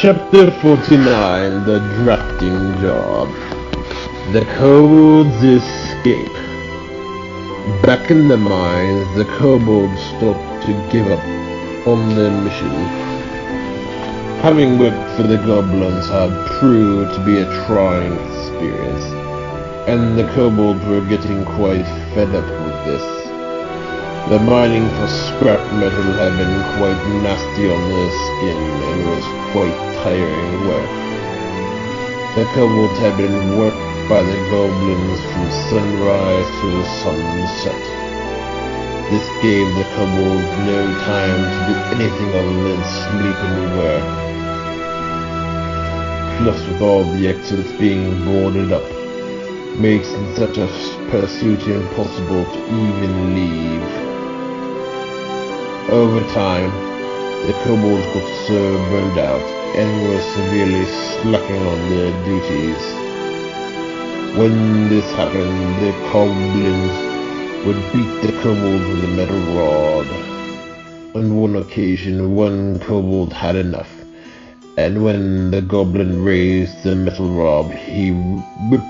Chapter 49, The Drafting Job. The kobolds escape. Back in the mines, the kobolds start to give up on their mission. Having worked for the goblins had proved to be a trying experience, and the kobolds were getting quite fed up with this. The mining for scrap metal had been quite nasty on their skin and was quite tiring work. The kobolds had been worked by the goblins from sunrise to the sunset. This gave the kobolds no time to do anything other than sleep and work. Plus, with all the exits being boarded up, makes such a pursuit impossible to even leave. Over time, the kobolds got so burned out and were severely slacking on their duties. When this happened, the goblins would beat the kobolds with a metal rod. On one occasion, one kobold had enough, and when the goblin raised the metal rod, he ripped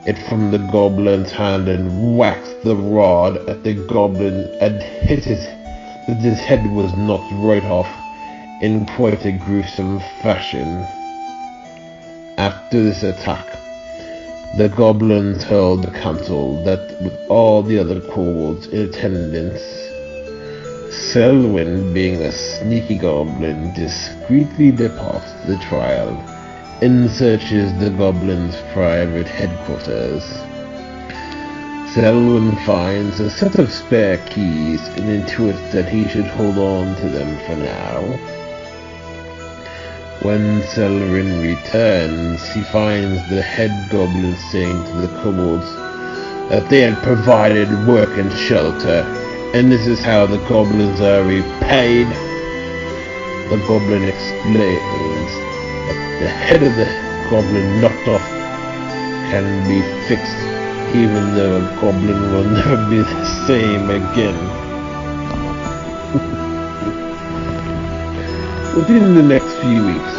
it from the goblin's hand and whacked the rod at the goblin and hit it that his head was knocked right off in quite a gruesome fashion. After this attack, the goblins held a council that with all the other kobolds in attendance, Selwyn, being a sneaky goblin, discreetly departs the trial and searches the goblins' private headquarters. Selwyn finds a set of spare keys and intuits that he should hold on to them for now. When Selwyn returns, he finds the head goblin saying to the kobolds that they had provided work and shelter, and this is how the goblins are repaid. The goblin explains that the head of the goblin knocked off can be fixed, even though a goblin will never be the same again. Within the next few weeks,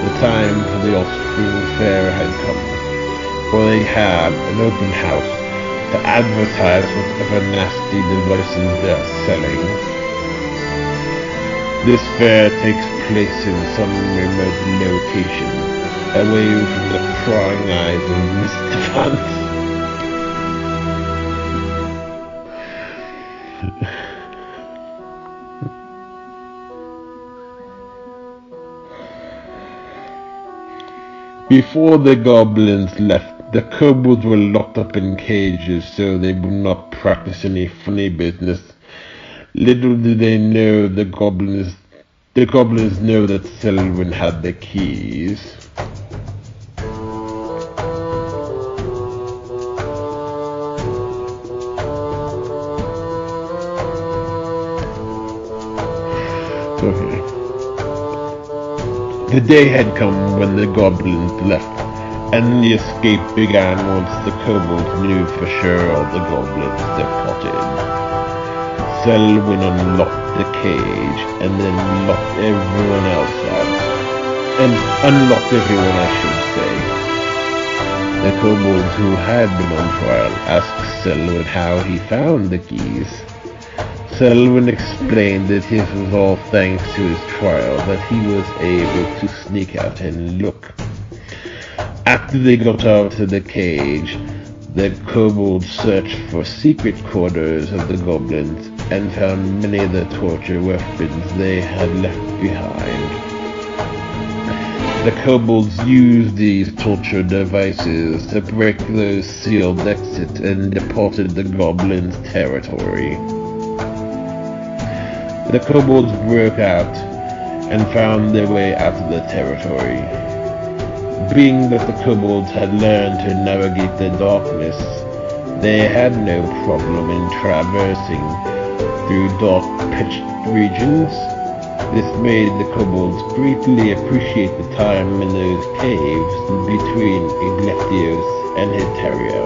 the time for the offspring fair had come, for they had an open house to advertise whatever nasty devices they are selling. This fair takes place in some remote location, away from the prying eyes of Mr. Vance. Before the goblins left, the kobolds were locked up in cages so they would not practice any funny business. Little did they know the goblins know that Selwyn had the keys. Okay. The day had come when the goblins left, and the escape began once the kobolds knew for sure all the goblins departed. Selwyn unlocked the cage, and then locked everyone else out. And unlocked everyone, I should say. The kobolds who had been on trial asked Selwyn how he found the keys. Selwyn explained that this was all thanks to his trial, that he was able to sneak out and look. After they got out of the cage, the kobolds searched for secret quarters of the goblins and found many of the torture weapons they had left behind. The kobolds used these torture devices to break those sealed exits and deported the goblins' territory. The kobolds broke out and found their way out of the territory. Being that the kobolds had learned to navigate the darkness, they had no problem in traversing through dark pitched regions. This made the kobolds greatly appreciate the time in those caves between Iglesios and Heteria.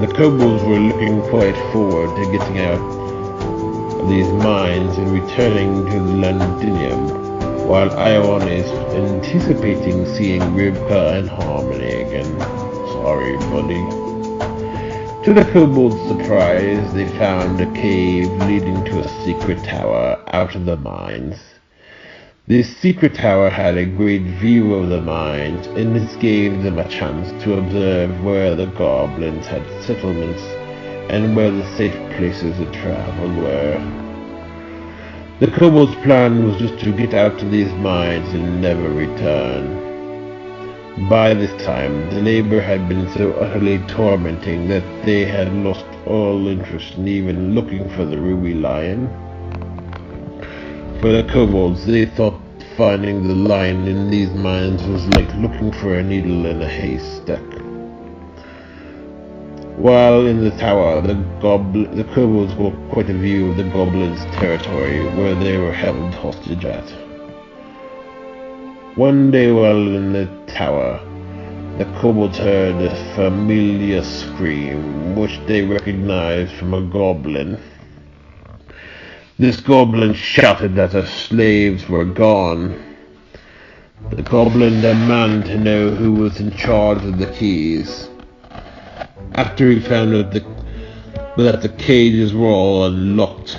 The kobolds were looking quite forward to getting out of these mines and returning to the Londinium, while Ion is anticipating seeing Rivka and Harmony again. Sorry, buddy. To the kobold's surprise, they found a cave leading to a secret tower out of the mines. This secret tower had a great view of the mines, and this gave them a chance to observe where the goblins had settlements and where the safe places of travel were. The kobold's plan was just to get out of these mines and never return. By this time, the neighbor had been so utterly tormenting that they had lost all interest in even looking for the ruby lion. For the kobolds, they thought finding the lion in these mines was like looking for a needle in a haystack. While in the tower, the kobolds got quite a view of the goblins' territory where they were held hostage at. One day while in the tower, the kobolds heard a familiar scream, which they recognized from a goblin. This goblin shouted that the slaves were gone. The goblin demanded to know who was in charge of the keys. After he found out that the cages were all unlocked.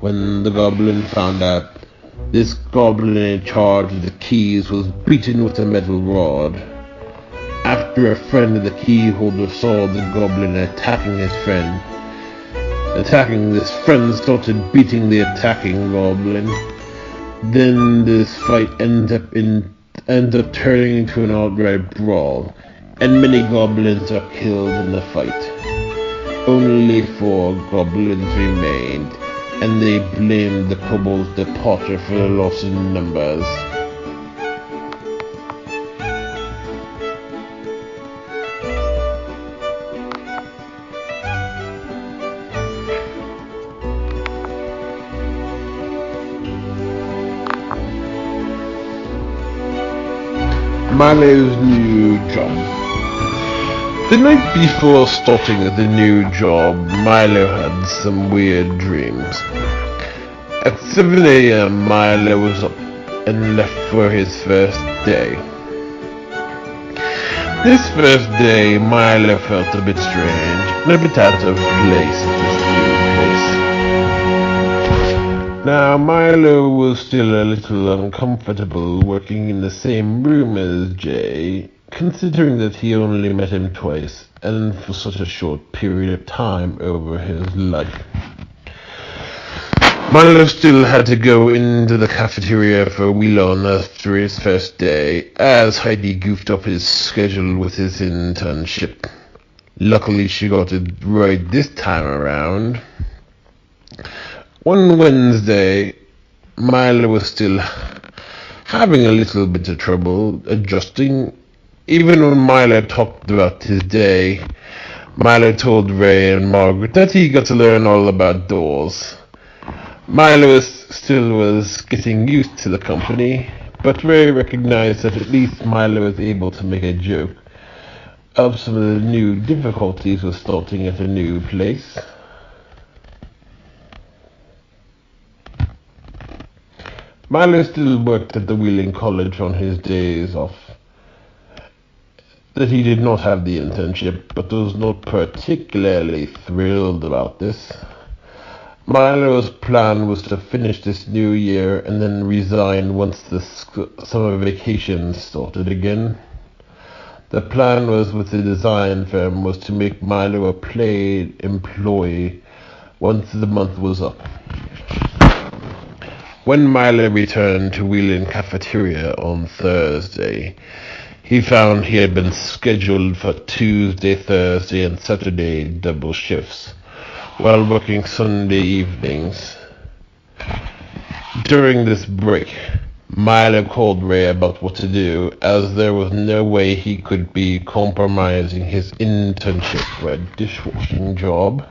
When the goblin found out, this goblin in charge of the keys was beaten with a metal rod. After a friend of the key holder saw the goblin attacking this friend started beating the attacking goblin. Then this fight ended up turning into an outright brawl, and many goblins are killed in the fight. Only 4 goblins remained, and they blamed the kobold's departure for the loss in numbers. Milo's new job. The night before starting at the new job, Milo had some weird dreams. At 7 a.m., Milo was up and left for his first day. This first day, Milo felt a bit strange and a bit out of place at this new place. Now, Milo was still a little uncomfortable working in the same room as Jay, considering that he only met him twice, and for such a short period of time over his life. Milo still had to go into the cafeteria for Wheelon after his first day, as Heidi goofed up his schedule with his internship. Luckily, she got it right this time around. One Wednesday, Milo was still having a little bit of trouble adjusting. Even when Milo talked about his day, Milo told Ray and Margaret that he got to learn all about doors. Milo still was getting used to the company, but Ray recognized that at least Milo was able to make a joke of some of the new difficulties with starting at a new place. Milo still worked at the Wheeling College on his days off. That he did not have the internship, but was not particularly thrilled about this. Milo's plan was to finish this new year and then resign once the summer vacation started again. The plan was with the design firm was to make Milo a paid employee once the month was up. When Milo returned to Wheeling Cafeteria on Thursday, he found he had been scheduled for Tuesday, Thursday, and Saturday double shifts, while working Sunday evenings. During this break, Milo called Ray about what to do, as there was no way he could be compromising his internship for a dishwashing job.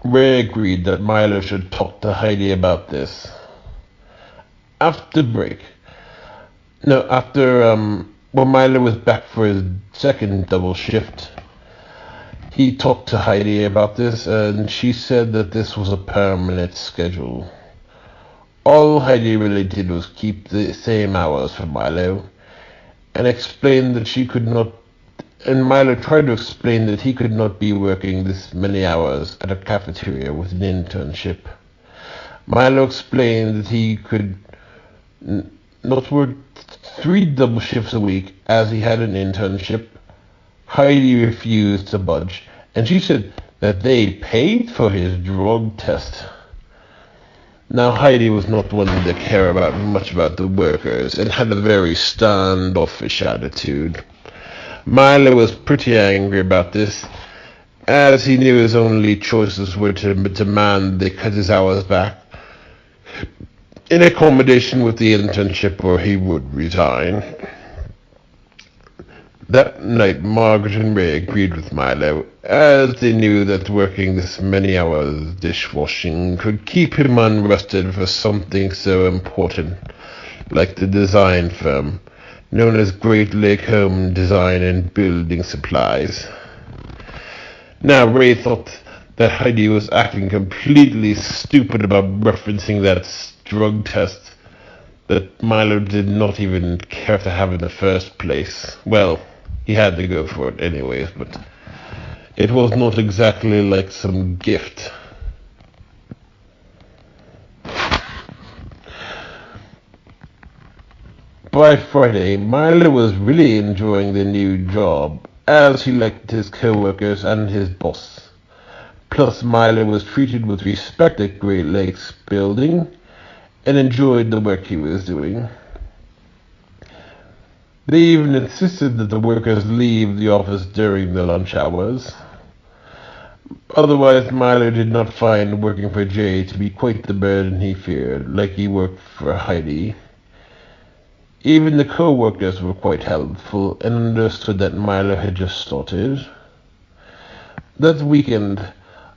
Ray agreed that Milo should talk to Heidi about this. When Milo was back for his second double shift, he talked to Heidi about this, and she said that this was a permanent schedule. All Heidi really did was keep the same hours for Milo, and explained that she could not, and Milo tried to explain that he could not be working this many hours at a cafeteria with an internship. Milo explained that he could not work 3 double shifts a week as he had an internship. Heidi refused to budge, and she said that they paid for his drug test. Now Heidi was not one to care much about the workers, and had a very standoffish attitude. Milo was pretty angry about this, as he knew his only choices were to demand they cut his hours back in accommodation with the internship, or he would resign. That night Margaret and Ray agreed with Milo, as they knew that working this many hours dishwashing could keep him unrested for something so important like the design firm known as Great Lake Home Design and Building Supplies. Now Ray thought that Heidi was acting completely stupid about referencing that drug test that Milo did not even care to have in the first place. Well, he had to go for it anyways, but it was not exactly like some gift. By Friday, Milo was really enjoying the new job, as he liked his co-workers and his boss. Plus, Milo was treated with respect at Great Lakes Building, and enjoyed the work he was doing. They even insisted that the workers leave the office during the lunch hours. Otherwise, Milo did not find working for Jay to be quite the burden he feared, like he worked for Heidi. Even the co-workers were quite helpful and understood that Milo had just started. That weekend,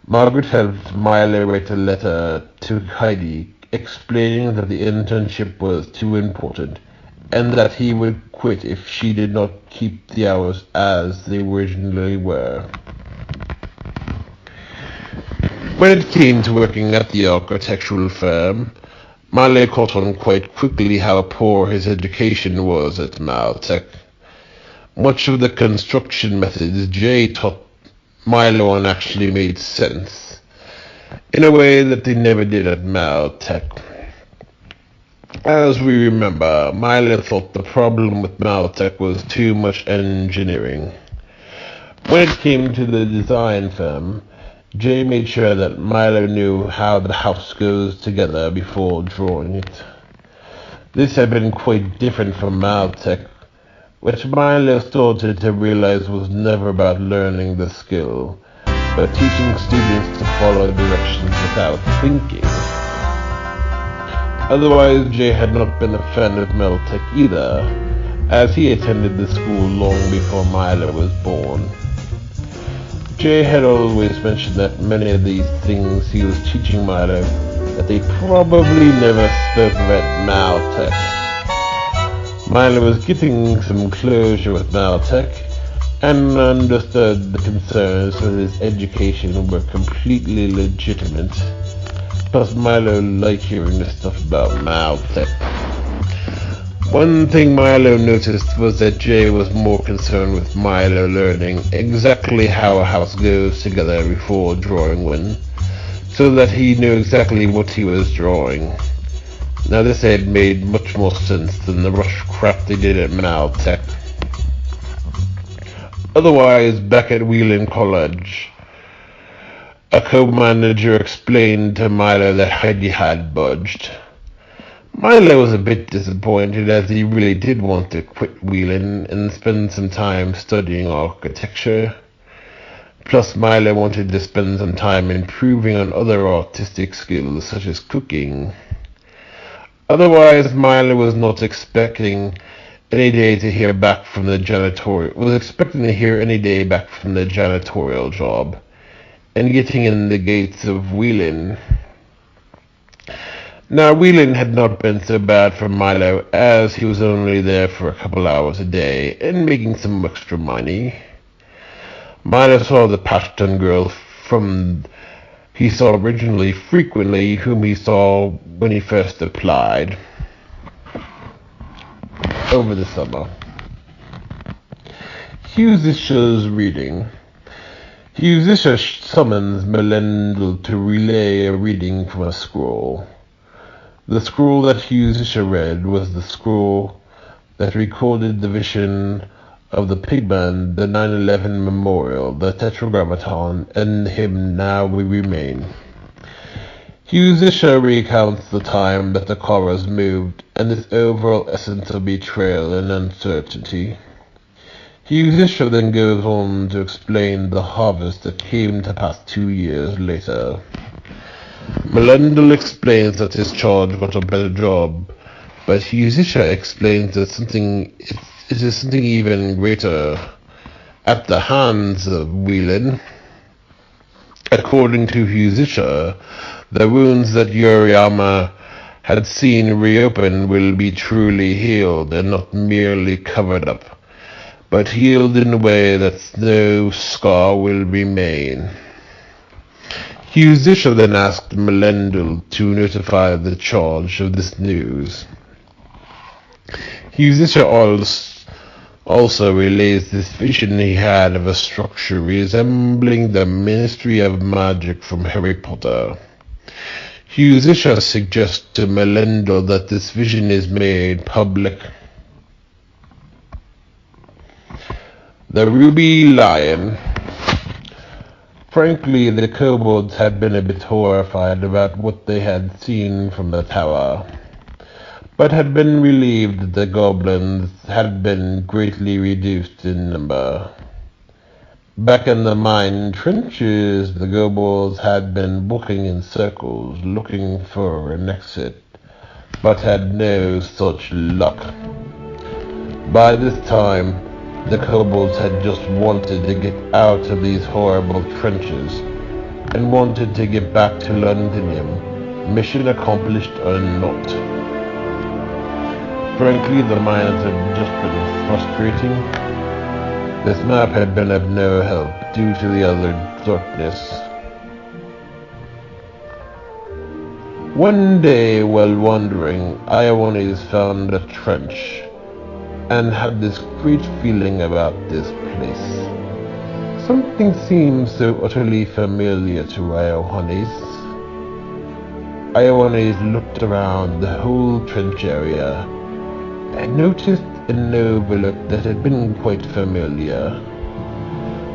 Margaret helped Milo write a letter to Heidi explaining that the internship was too important and that he would quit if she did not keep the hours as they originally were. When it came to working at the architectural firm, Milo caught on quite quickly how poor his education was at Maltech. Much of the construction methods Jay taught Milo on actually made sense, in a way that they never did at Maltech. As we remember, Milo thought the problem with Maltech was too much engineering. When it came to the design firm, Jay made sure that Milo knew how the house goes together before drawing it. This had been quite different from Maltech, which Milo started to realize was never about learning the skill, but teaching students to follow directions without thinking. Otherwise, Jay had not been a fan of Maltech either, as he attended the school long before Milo was born. Jay had always mentioned that many of these things he was teaching Milo that they probably never spoke of at Maltech. Milo was getting some closure with Maltech and understood the concerns that his education were completely legitimate. Plus, Milo liked hearing the stuff about Maltech. One thing Milo noticed was that Jay was more concerned with Milo learning exactly how a house goes together before drawing one, so that he knew exactly what he was drawing. Now this had made much more sense than the rush crap they did at Maltech. Otherwise, back at VIII College, a co-manager explained to Milo that Heidi had budged. Milo was a bit disappointed, as he really did want to quit VIII and spend some time studying architecture. Plus, Milo wanted to spend some time improving on other artistic skills, such as cooking. Otherwise, Milo was not expecting any day to hear back from the janitorial job, and getting in the gates of VIII. Now, VIII had not been so bad for Milo, as he was only there for a couple hours a day and making some extra money. Milo saw the Pashton girl from he saw originally frequently, whom he saw when he first applied over the summer. Hugh's reading. Hugh's summons Melendel to relay a reading from a scroll. The scroll that Hugh's read was the scroll that recorded the vision of the Pigman, the 9/11 memorial, the Tetragrammaton, and the hymn Now We Remain. Hugh's recounts the time that the chorus moved and its overall essence of betrayal and uncertainty. Hugh's then goes on to explain the harvest that came to pass 2 years later. Melendel explains that his charge got a better job, but Hugh's explains that it is something even greater at the hands of VIII. According to Hugh's the wounds that Yoriyama had seen reopen will be truly healed and not merely covered up, but healed in a way that no scar will remain. Hugh's then asked Melendel to notify the charge of this news. Hugh's also relays this vision he had of a structure resembling the Ministry of Magic from Harry Potter. Hugh's suggests to Melendel that this vision is made public. The Ruby Lion. Frankly, the kobolds had been a bit horrified about what they had seen from the tower, but had been relieved that the goblins had been greatly reduced in number. Back in the mine trenches, the kobolds had been walking in circles, looking for an exit, but had no such luck. By this time, the kobolds had just wanted to get out of these horrible trenches, and wanted to get back to Londinium, mission accomplished or not. Frankly, the miners had just been frustrating. This map had been of no help due to the utter darkness. One day, while wandering, Iowanes found a trench, and had this great feeling about this place. Something seemed so utterly familiar to Iowanes. Iowanes looked around the whole trench area, and noticed an overlook that had been quite familiar,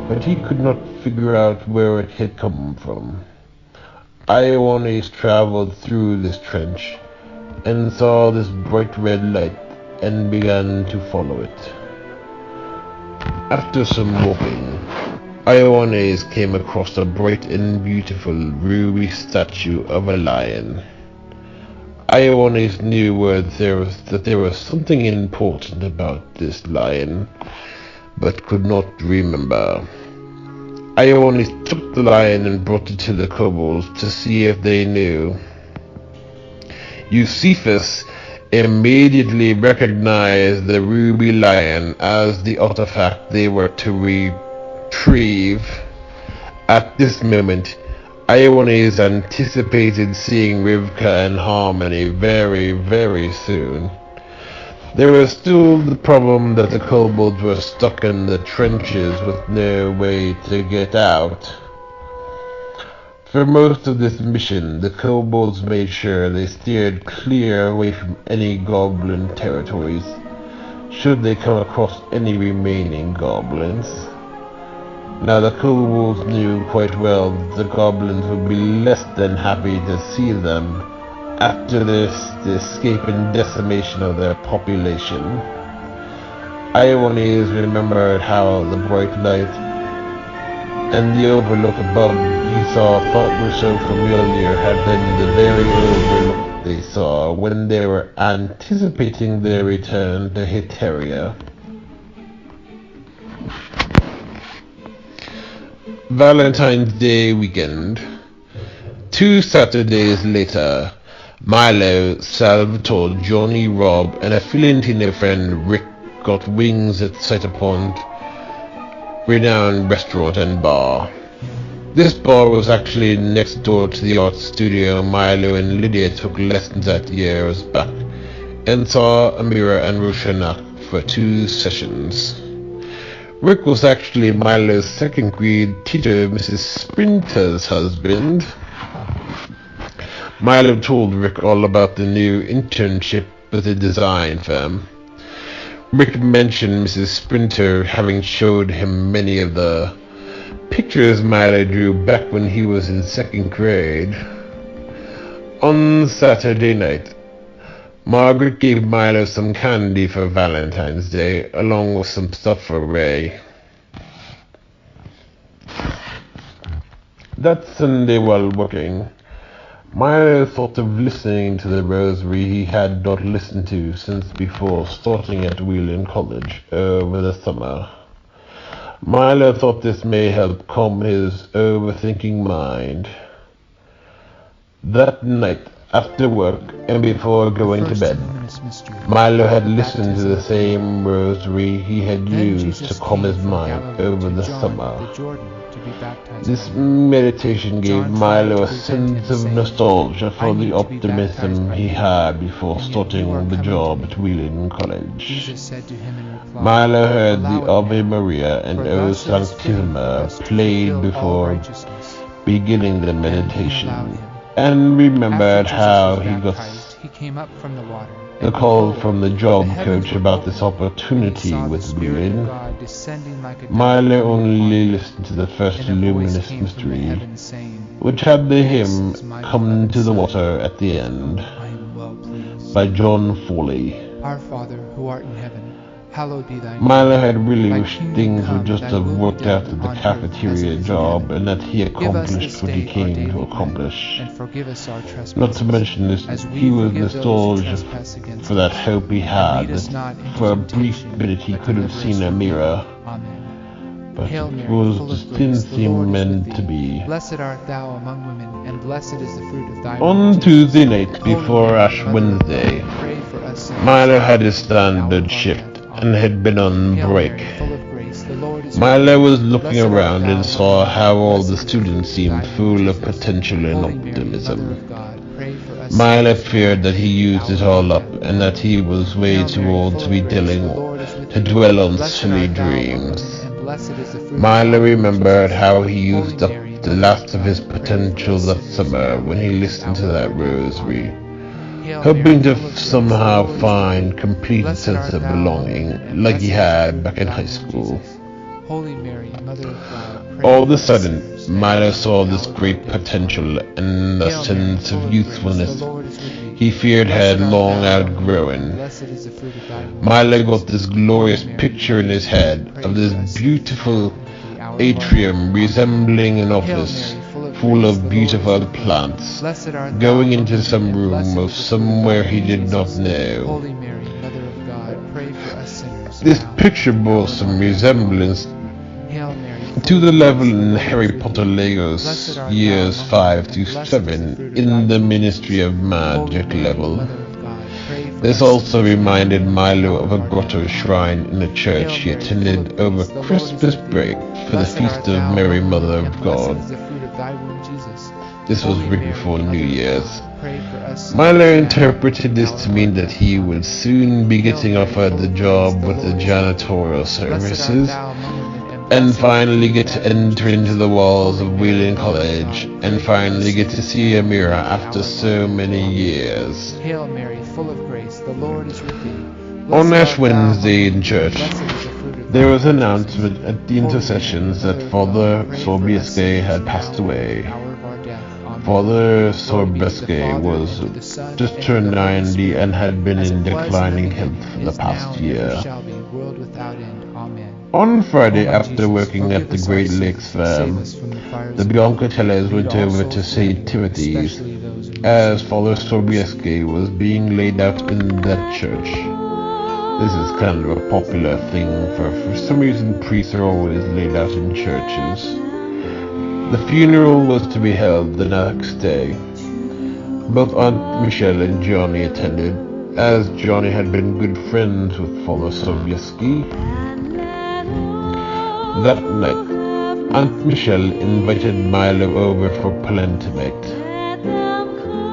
but he could not figure out where it had come from. Iowanes traveled through this trench, and saw this bright red light, and began to follow it. After some walking, Iowanes came across a bright and beautiful ruby statue of a lion. Iowanes knew that there was something important about this lion, but could not remember. Iowanes took the lion and brought it to the kobolds to see if they knew. Eusephus immediately recognized the ruby lion as the artifact they were to retrieve. At this moment, Iowanes anticipated seeing Rivka and Harmony very, very soon. There was still the problem that the kobolds were stuck in the trenches with no way to get out. For most of this mission, the kobolds made sure they steered clear away from any goblin territories, should they come across any remaining goblins. Now the kobolds knew quite well that the goblins would be less than happy to see them after the escape and decimation of their population. Iowanes remembered how the bright light and the overlook above he thought were so familiar had been the very overlook they saw when they were anticipating their return to Heteria. Valentine's Day weekend. 2 Saturdays later, Milo, Salvatore, Johnny, Rob, and a Filantino friend Rick got wings at sight upon renowned restaurant and bar. This bar was actually next door to the art studio Milo and Lydia took lessons at years back, and saw Amira and Roshanak for 2 sessions. Rick was actually Milo's second grade teacher, Mrs. Sprinter's husband. Milo told Rick all about the new internship with a design firm. Rick mentioned Mrs. Sprinter having showed him many of the pictures Milo drew back when he was in 2nd grade. On Saturday night, Margaret gave Milo some candy for Valentine's Day, along with some stuff for Ray. That Sunday while working, Milo thought of listening to the rosary he had not listened to since before starting at VIII College over the summer. Milo thought this may help calm his overthinking mind. That night, after work and before going to bed, Milo had listened to the same rosary he had used to calm his mind over the summer. This meditation gave Milo a sense of nostalgia for the optimism he had before starting the job at VIII College. Milo heard the Ave Maria and O Sanctissima played before beginning the meditation, and remembered how he got the call from the job coach about this opportunity with VIII. Milo only listened to the first luminous mystery, which had the hymn "Come to the Water" at the end, by John Foley. Our Father, who art in heaven, hallowed be thy name. Milo had really wished things would just have worked out at the cafeteria job, and that he accomplished what he came to accomplish. Not to mention this, he was nostalgic for that hope he had, that for a brief minute he could have seen Amira. But it was just didn't seem meant to be. Blessed art thou among women, and blessed is the fruit of thy womb. On Tuesday night before Ash Wednesday, Milo had his standard shift and had been on break. Milo was looking around and saw how all the students seemed full of potential and optimism. Milo feared that he used it all up, and that he was way too old to be to dwell on silly dreams. Milo remembered how he used up the last of his potential that summer when he listened to that rosary, hoping to somehow find complete sense of belonging like he had back in high school. All of a sudden, Milo saw this great potential and a sense of youthfulness he feared had long outgrown. Milo got this glorious picture in his head of this beautiful atrium resembling an office full of beautiful plants, going into some room of somewhere he did not know. This picture bore some resemblance to the level in Harry Potter Legos years 5 to 7 in the Ministry of Magic level. This also reminded Milo of a grotto shrine in a church he attended over Christmas break for the Feast of Mary Mother of God. This was right before New Year's. Milo interpreted this to mean that he would soon be getting offered the job with the janitorial services, and finally get to enter into the walls of VIII College, and finally get to see Amira after so many years. Hail Mary, full of grace, the Lord is with thee. On Ash Wednesday in church, there was an announcement at the intercessions that Father Sobieski had passed away. Father Sobieski was just turned 90 and had been in declining health for the past year. On Friday, after working at the Great Lakes Farm, the Biancatellis went over to St. Timothy's, as Father Sobieski was being laid out in that church. This is kind of a popular thing, for some reason priests are always laid out in churches. The funeral was to be held the next day. Both Aunt Michelle and Johnny attended, as Johnny had been good friends with Father Sobieski. That night, Aunt Michelle invited Milo over for Palentimate.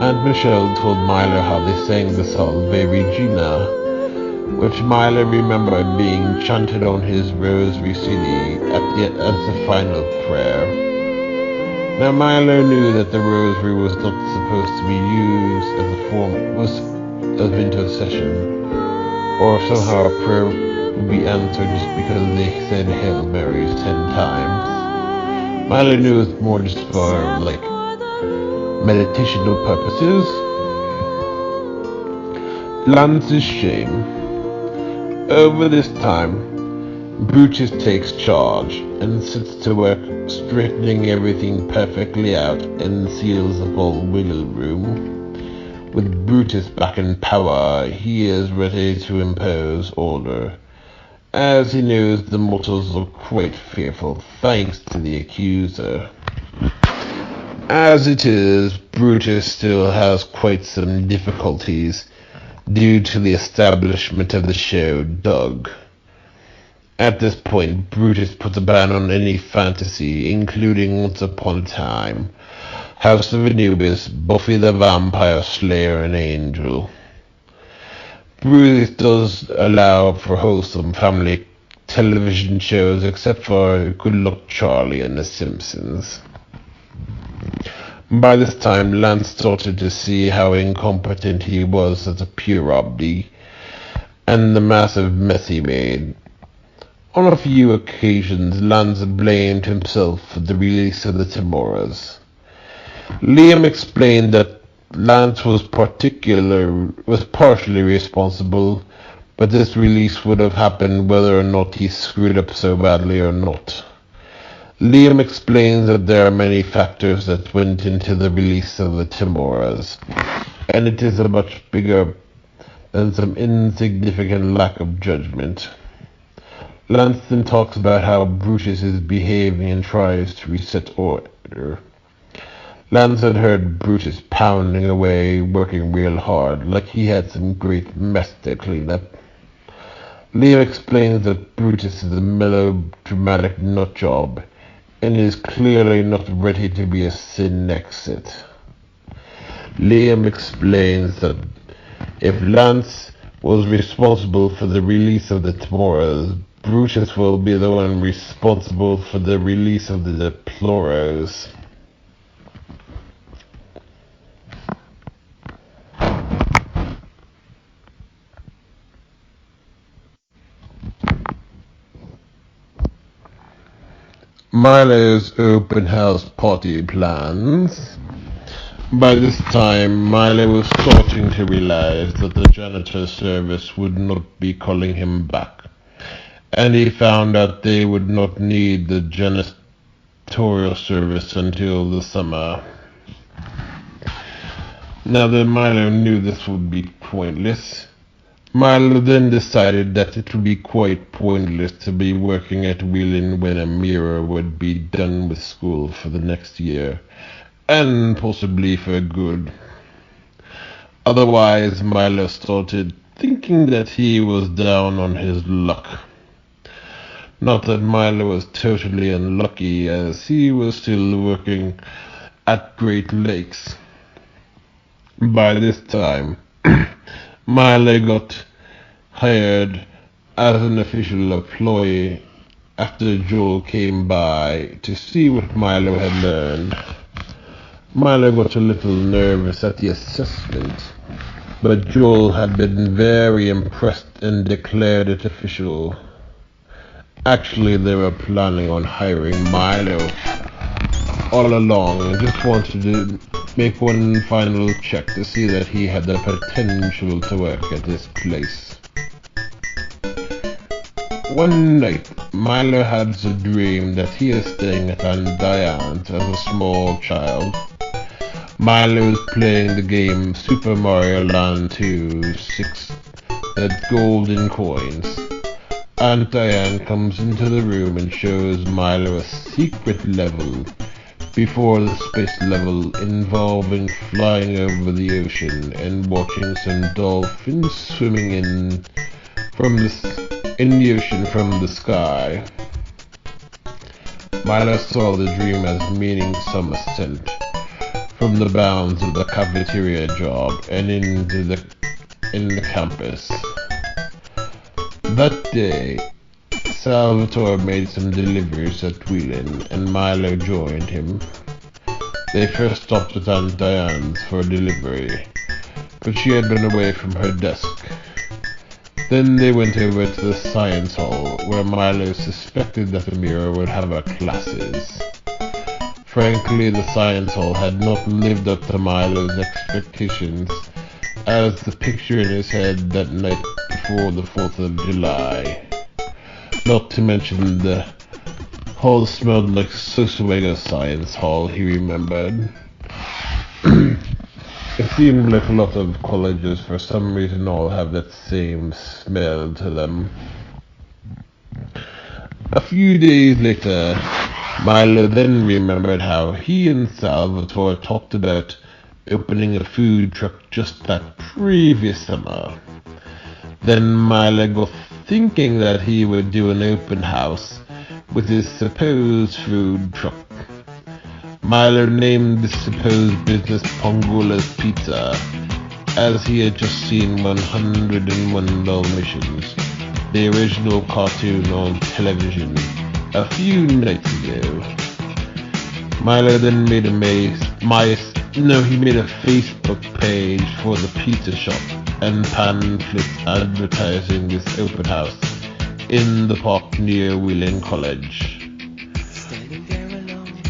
Aunt Michelle told Milo how they sang the song Ve Regina, which Milo remembered being chanted on his rosary CD as the final prayer. Now Milo knew that the rosary was not supposed to be used as a form of intercession, or somehow a prayer would be answered just because they said Hail Marys 10 times. Milo knew it was more just for, meditational purposes. Lance's shame. Over this time, Brutus takes charge and sets to work straightening everything perfectly out and seals the whole wiggle room. With Brutus back in power, he is ready to impose order, as he knows the mortals are quite fearful thanks to the accuser. As it is, Brutus still has quite some difficulties due to the establishment of the show Doug. At this point, Brutus puts a ban on any fantasy, including Once Upon a Time, House of Anubis, Buffy the Vampire Slayer, and Angel. Brutus does allow for wholesome family television shows, except for Good Luck Charlie and The Simpsons. By this time, Lance started to see how incompetent he was as a purebody, and the massive mess he made. On a few occasions, Lance blamed himself for the release of the Timoras. Liam explained that Lance was partially responsible, but this release would have happened whether or not he screwed up so badly or not. Liam explains that there are many factors that went into the release of the Timoras, and it is a much bigger than some insignificant lack of judgment. Lance then talks about how Brutus is behaving and tries to reset order. Lance had heard Brutus pounding away, working real hard, like he had some great mess to clean up. Liam explains that Brutus is a melodramatic nutjob, and is clearly not ready to be a sin exit. Liam explains that if Lance was responsible for the release of the Timoras, Brutus will be the one responsible for the release of the Deploros. Milo's open house party plans. By this time, Milo was starting to realize that the janitor service would not be calling him back, and he found out they would not need the janitorial service until the summer. Now that Milo knew this would be pointless, Milo then decided that it would be quite pointless to be working at Wheeling when Amira would be done with school for the next year, and possibly for good. Otherwise, Milo started thinking that he was down on his luck. Not that Milo was totally unlucky, as he was still working at Great Lakes. By this time, Milo got hired as an official employee after Joel came by to see what Milo had learned. Milo got a little nervous at the assessment, but Joel had been very impressed and declared it official. Actually, they were planning on hiring Milo all along and just wanted to make one final check to see that he had the potential to work at this place. One night, Milo had a dream that he is staying at Aunt Diane's as a small child. Milo is playing the game Super Mario Land 2 6 at golden coins. Aunt Diane comes into the room and shows Milo a secret level before the space level involving flying over the ocean and watching some dolphins swimming in the ocean from the sky. Milo saw the dream as meaning some ascent from the bounds of the cafeteria job and into the campus. That day, Salvatore made some deliveries at VIII, and Milo joined him. They first stopped at Aunt Diane's for a delivery, but she had been away from her desk. Then they went over to the science hall, where Milo suspected that Amira would have her classes. Frankly, the science hall had not lived up to Milo's expectations, as the picture in his head that night before the 4th of July. Not to mention the hall smelled like Sosawega Science Hall, he remembered. It seemed like a lot of colleges for some reason all have that same smell to them. A few days later, Milo then remembered how he and Salvatore talked about opening a food truck just that previous summer. Then Milo got thinking that he would do an open house with his supposed food truck. Milo named the supposed business Pongola's Pizza, as he had just seen 101 Dalmatians, the original cartoon on television, a few nights ago. Milo then made a Facebook page for the pizza shop and pamphlets advertising this open house in the park near VIII College.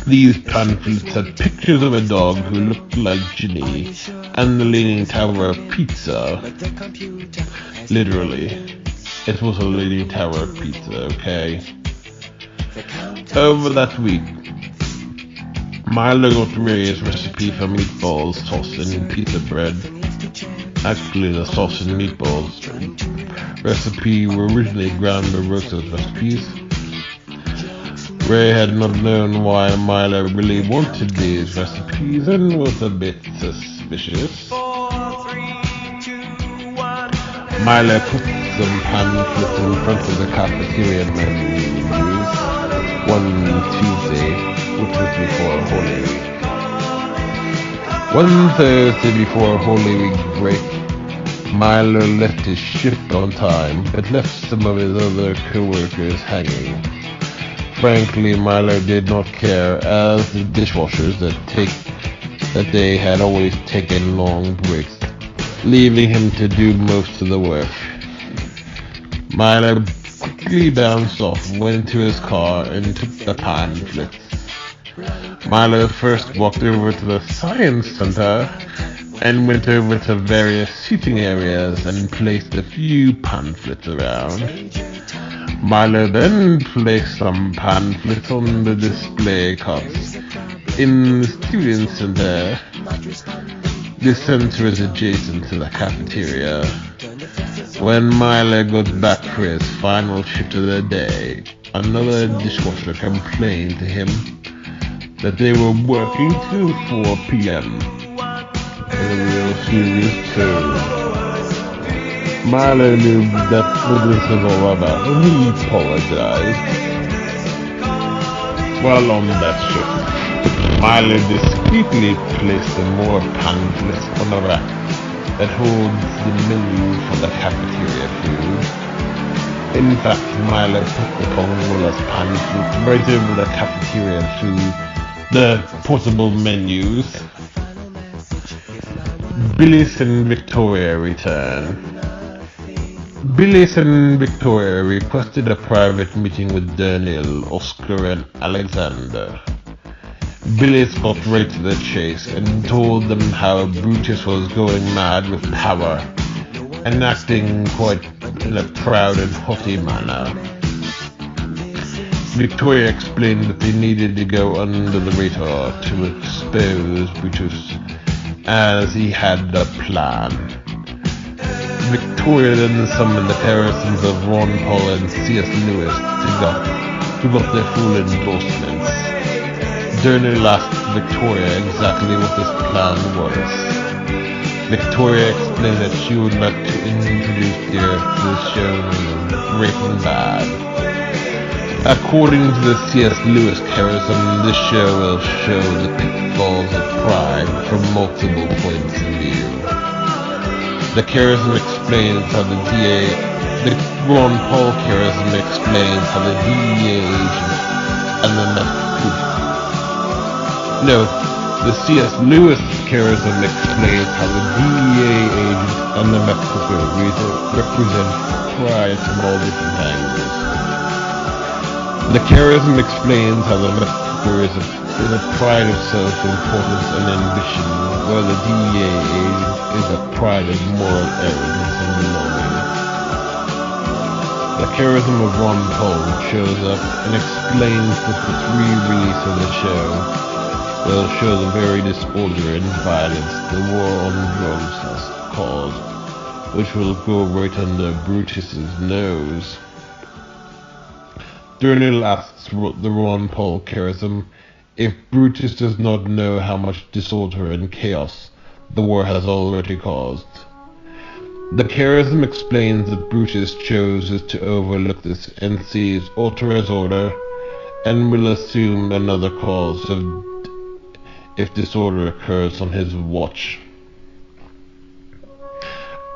These pamphlets had pictures of a dog who looked like Ginny and the Leaning Tower of Pizza. Literally, it was a Leaning Tower of Pizza, okay? Over that week, Milo got Ray's recipe for meatballs, sauce, and pizza bread. Actually, the sauce and meatballs recipe were originally Grandma Rosa's recipes. Ray had not known why Milo really wanted these recipes and was a bit suspicious. Milo put some pamphlets in front of the cafeteria menus one Tuesday, which was before Holy Week. One Thursday before Holy Week break, Milo left his shift on time, but left some of his other co-workers hanging. Frankly, Milo did not care, as the dishwashers that day had always taken long breaks, leaving him to do most of the work. Milo quickly bounced off, went to his car, and took the pamphlets. Milo first walked over to the science center and went over to various seating areas and placed a few pamphlets around. Milo then placed some pamphlets on the display carts in the student center. This center is adjacent to the cafeteria. When Milo got back for his final shift of the day, another dishwasher complained to him that they were working till 4 p.m. in a real serious tone. Milo knew that's what this was all about, and he apologized. While on that shift, Milo discreetly placed some more pamphlets on a rack that holds the menu for the cafeteria food. In fact, Milo put the Pongola's pamphlet right over the cafeteria food, the portable menus. Billis and Victoria return. Billis and Victoria requested a private meeting with Daniel, Oscar, and Alexander. Billis got right to the chase and told them how Brutus was going mad with power and acting quite in a proud and haughty manner. Victoria explained that they needed to go under the radar to expose Brutus, as he had a plan. Victoria then summoned the comparisons of Ron Paul and C.S. Lewis who got their full endorsements. Daniel asked Victoria exactly what this plan was. Victoria explained that she would like to introduce the Earth to the show Breaking Bad. According to the C.S. Lewis charism, this show will show the pitfalls of pride from multiple points of view. The charism explains how the Ron Paul charism explains how the DEA agent and the the C.S. Lewis charism explains how the DEA agent and the Mexico represent pride from all different angles. The charism explains how the Mexico is a pride of self-importance and ambition, while the DEA agent is a pride of moral arrogance and belonging. The charism of Ron Paul shows up and explains that the re-release of the show will show the very disorder and violence the war on drugs has caused, which will go right under Brutus's nose. Durnell asks the Ron Paul charism if Brutus does not know how much disorder and chaos the war has already caused. The charism explains that Brutus chooses to overlook this and sees order as order, and will assume another cause if disorder occurs on his watch.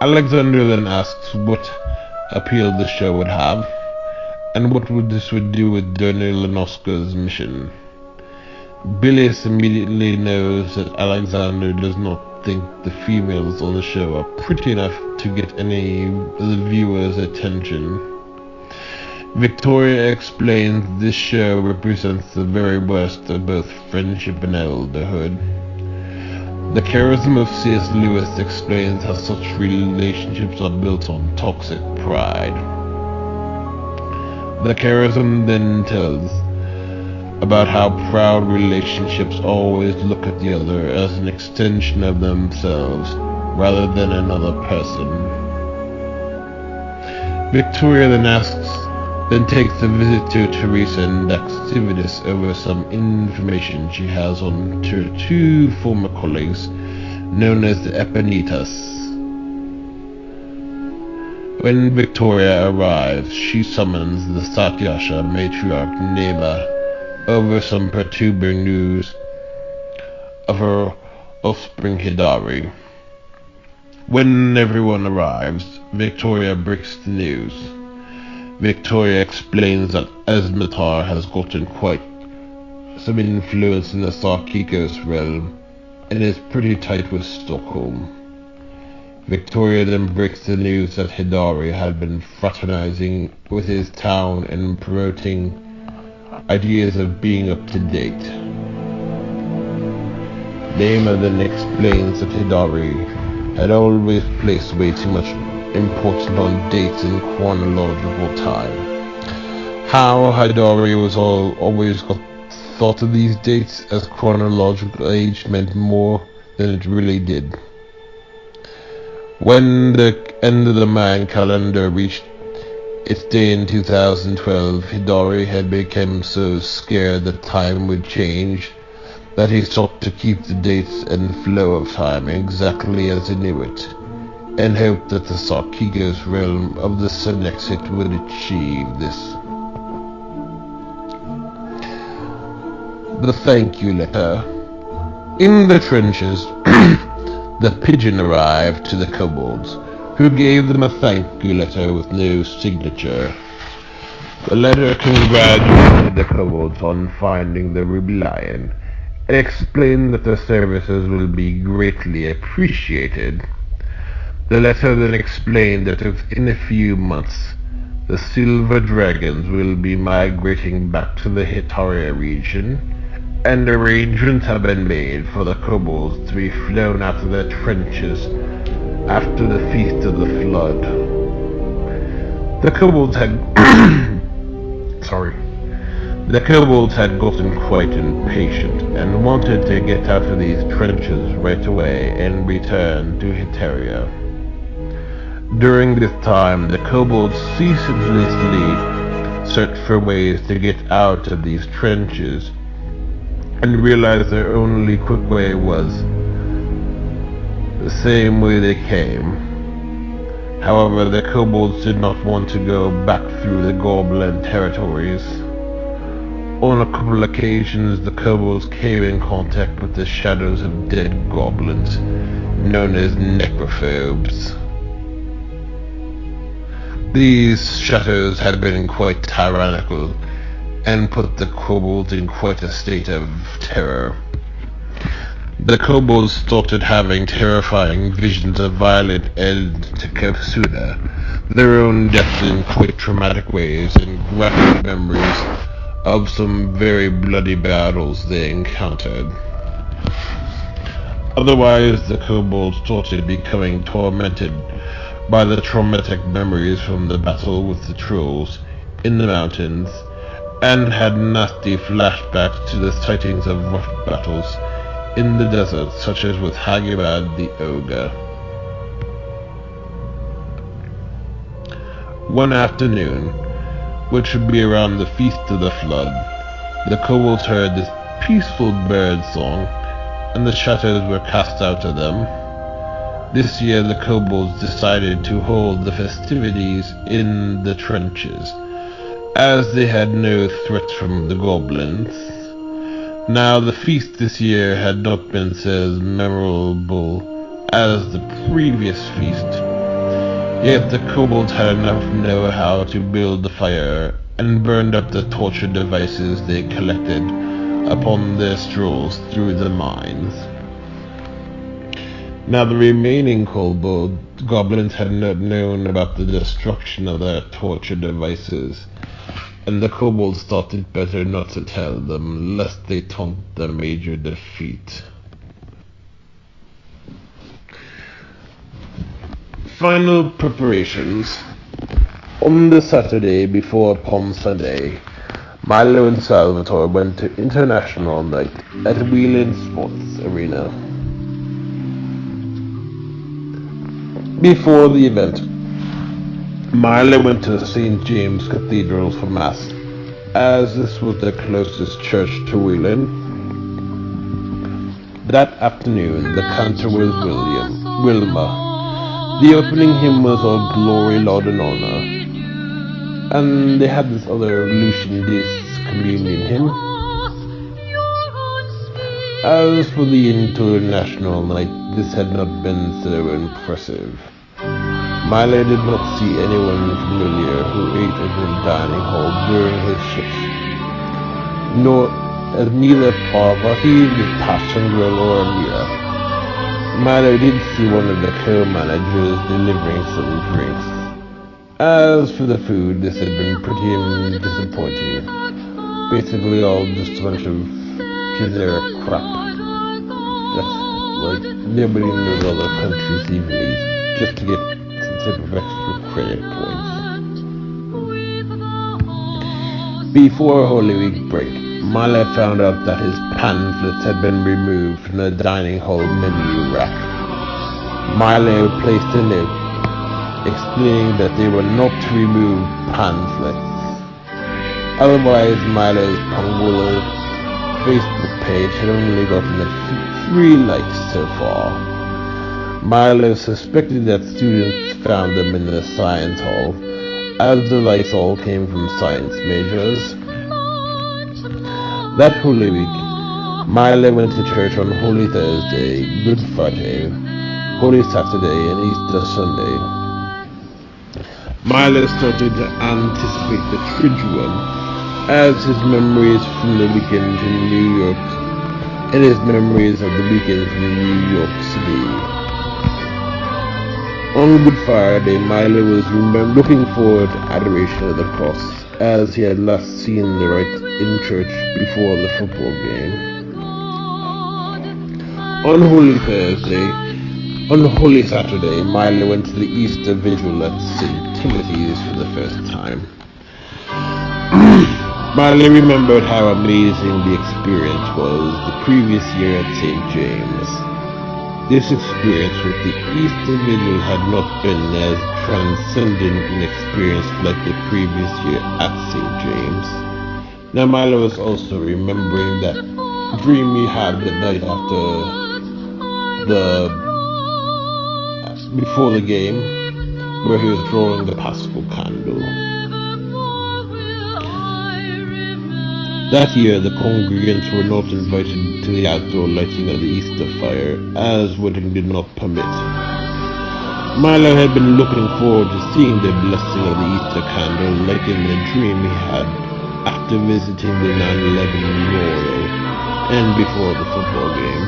Alexander then asks what appeal the show would have, and what this would do with Durnell and Oscar's mission. Billis immediately knows that Alexander does not think the females on the show are pretty enough to get any of the viewers' attention. Victoria explains this show represents the very worst of both friendship and elderhood. The charism of C.S. Lewis explains how such relationships are built on toxic pride. The charism then tells about how proud relationships always look at the other as an extension of themselves rather than another person. Victoria then takes a visit to Teresa and Activitas over some information she has on her two former colleagues known as the Epanitas. When Victoria arrives, she summons the Satyasha matriarch Neba over some perturbing news of her offspring Hidari. When everyone arrives, Victoria breaks the news. Victoria explains that Esmatar has gotten quite some influence in the Sarkikos realm and is pretty tight with Stockholm. Victoria then breaks the news that Hidari had been fraternizing with his town and promoting ideas of being up to date. Nema then explains that Hidari had always placed way too much importance on dates in chronological time. How Hidari was always thought of these dates as chronological age meant more than it really did. When the end of the Mayan calendar reached its day in 2012, Hidari had become so scared that time would change that he sought to keep the dates and flow of time exactly as he knew it, and hoped that the Sarkikos realm of the Senexit would achieve this. The thank you letter. In the trenches, the pigeon arrived to the kobolds, who gave them a thank you letter with no signature. The letter congratulated the kobolds on finding the Ruby Lion, and explained that their services will be greatly appreciated. The letter then explained that in a few months, the Silver Dragons will be migrating back to the Hitaria region, and arrangements have been made for the kobolds to be flown out of their trenches after the Feast of the Flood. The kobolds had The kobolds had gotten quite impatient and wanted to get out of these trenches right away and return to Hitaria. During this time, the kobolds ceaselessly searched for ways to get out of these trenches, and realized their only quick way was the same way they came. However, the kobolds did not want to go back through the Goblin territories. On a couple occasions, the kobolds came in contact with the shadows of dead goblins, known as necrophobes. These shadows had been quite tyrannical, and put the kobolds in quite a state of terror. The kobolds started having terrifying visions of violent end to Kosuna, their own death in quite traumatic ways, and graphic memories of some very bloody battles they encountered. Otherwise, the kobolds started becoming tormented by the traumatic memories from the battle with the trolls in the mountains, and had nasty flashbacks to the sightings of rough battles in the desert, such as with Hagibad the ogre. One afternoon, which would be around the Feast of the Flood, the kobolds heard this peaceful bird song, and the shadows were cast out of them. This year the kobolds decided to hold the festivities in the trenches, as they had no threats from the goblins. Now the feast this year had not been so memorable as the previous feast, yet the kobolds had enough know-how to build the fire and burned up the torture devices they collected upon their strolls through the mines. Now the remaining goblins had not known about the destruction of their torture devices, and the kobolds thought it better not to tell them, lest they taunt their major defeat. Final preparations. On the Saturday before Palm Sunday, Milo and Salvatore went to International Night at VIII Sports Arena. Before the event, Milo went to St. James Cathedral for Mass, as this was the closest church to Whelan. That afternoon, the cantor was Wilma. The opening hymn was All Glory, Lord and Honor, and they had this other Lucian Days communion hymn. As for the International Night, this had not been so impressive. Milo did not see anyone familiar who ate in the dining hall during his shifts, neither Parvati, Pashangrel, or Amira. Milo did see one of the co-managers delivering some drinks. As for the food, this had been pretty disappointing. Basically all just a bunch of generic crap. That's like nobody knows other countries even eat, just to get some type of extra credit points. Before Holy Week break, Milo found out that his pamphlets had been removed from the dining hall menu rack. Milo placed a note explaining that they were not to remove pamphlets. Otherwise, Milo's Pangolo Facebook page had only gotten 3 likes so far. Milo suspected that students found them in the science hall, as the likes all came from science majors. That Holy Week, Milo went to church on Holy Thursday, Good Friday, Holy Saturday, and Easter Sunday. Milo started to anticipate the Triduum, as his memories from the weekend in New York, and his memories of the weekend from New York City. On Good Friday, Milo was looking forward to Adoration of the Cross, as he had last seen the rite in church before the football game. On Holy Saturday, Milo went to the Easter Vigil at St. Timothy's for the first time. Milo remembered how amazing the experience was the previous year at St. James. This experience with the Easter Vigil had not been as transcendent an experience like the previous year at St. James. Now Milo was also remembering that dream he had the night before the game, where he was drawing the Paschal candle. That year, the congregants were not invited to the outdoor lighting of the Easter fire, as wedding did not permit. Milo had been looking forward to seeing the blessing of the Easter candle like in the dream he had after visiting the 9/11 memorial and before the football game.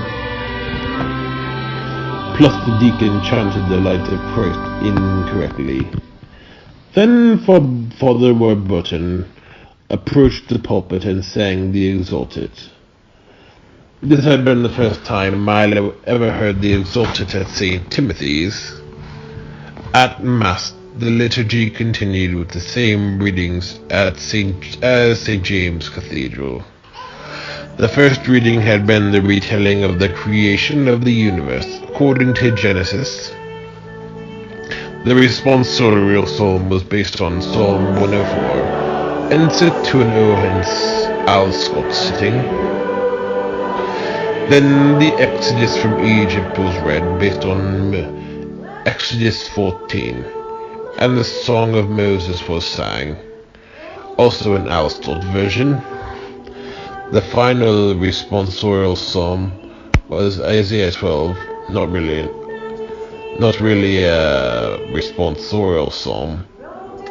Plus the deacon chanted the light of Christ incorrectly. Then Father Warburton approached the pulpit and sang the Exalted. This had been the first time Milo ever heard the Exalted at St. Timothy's. At Mass, the liturgy continued with the same readings as St. James Cathedral. The first reading had been the retelling of the creation of the universe according to Genesis. The responsorial psalm was based on Psalm 104 and set to an Owen's Al Scott sitting. Then the Exodus from Egypt was read based on Exodus 14, and the Song of Moses was sang, also an Al Scott version. The final responsorial psalm was Isaiah 12, not really a responsorial psalm,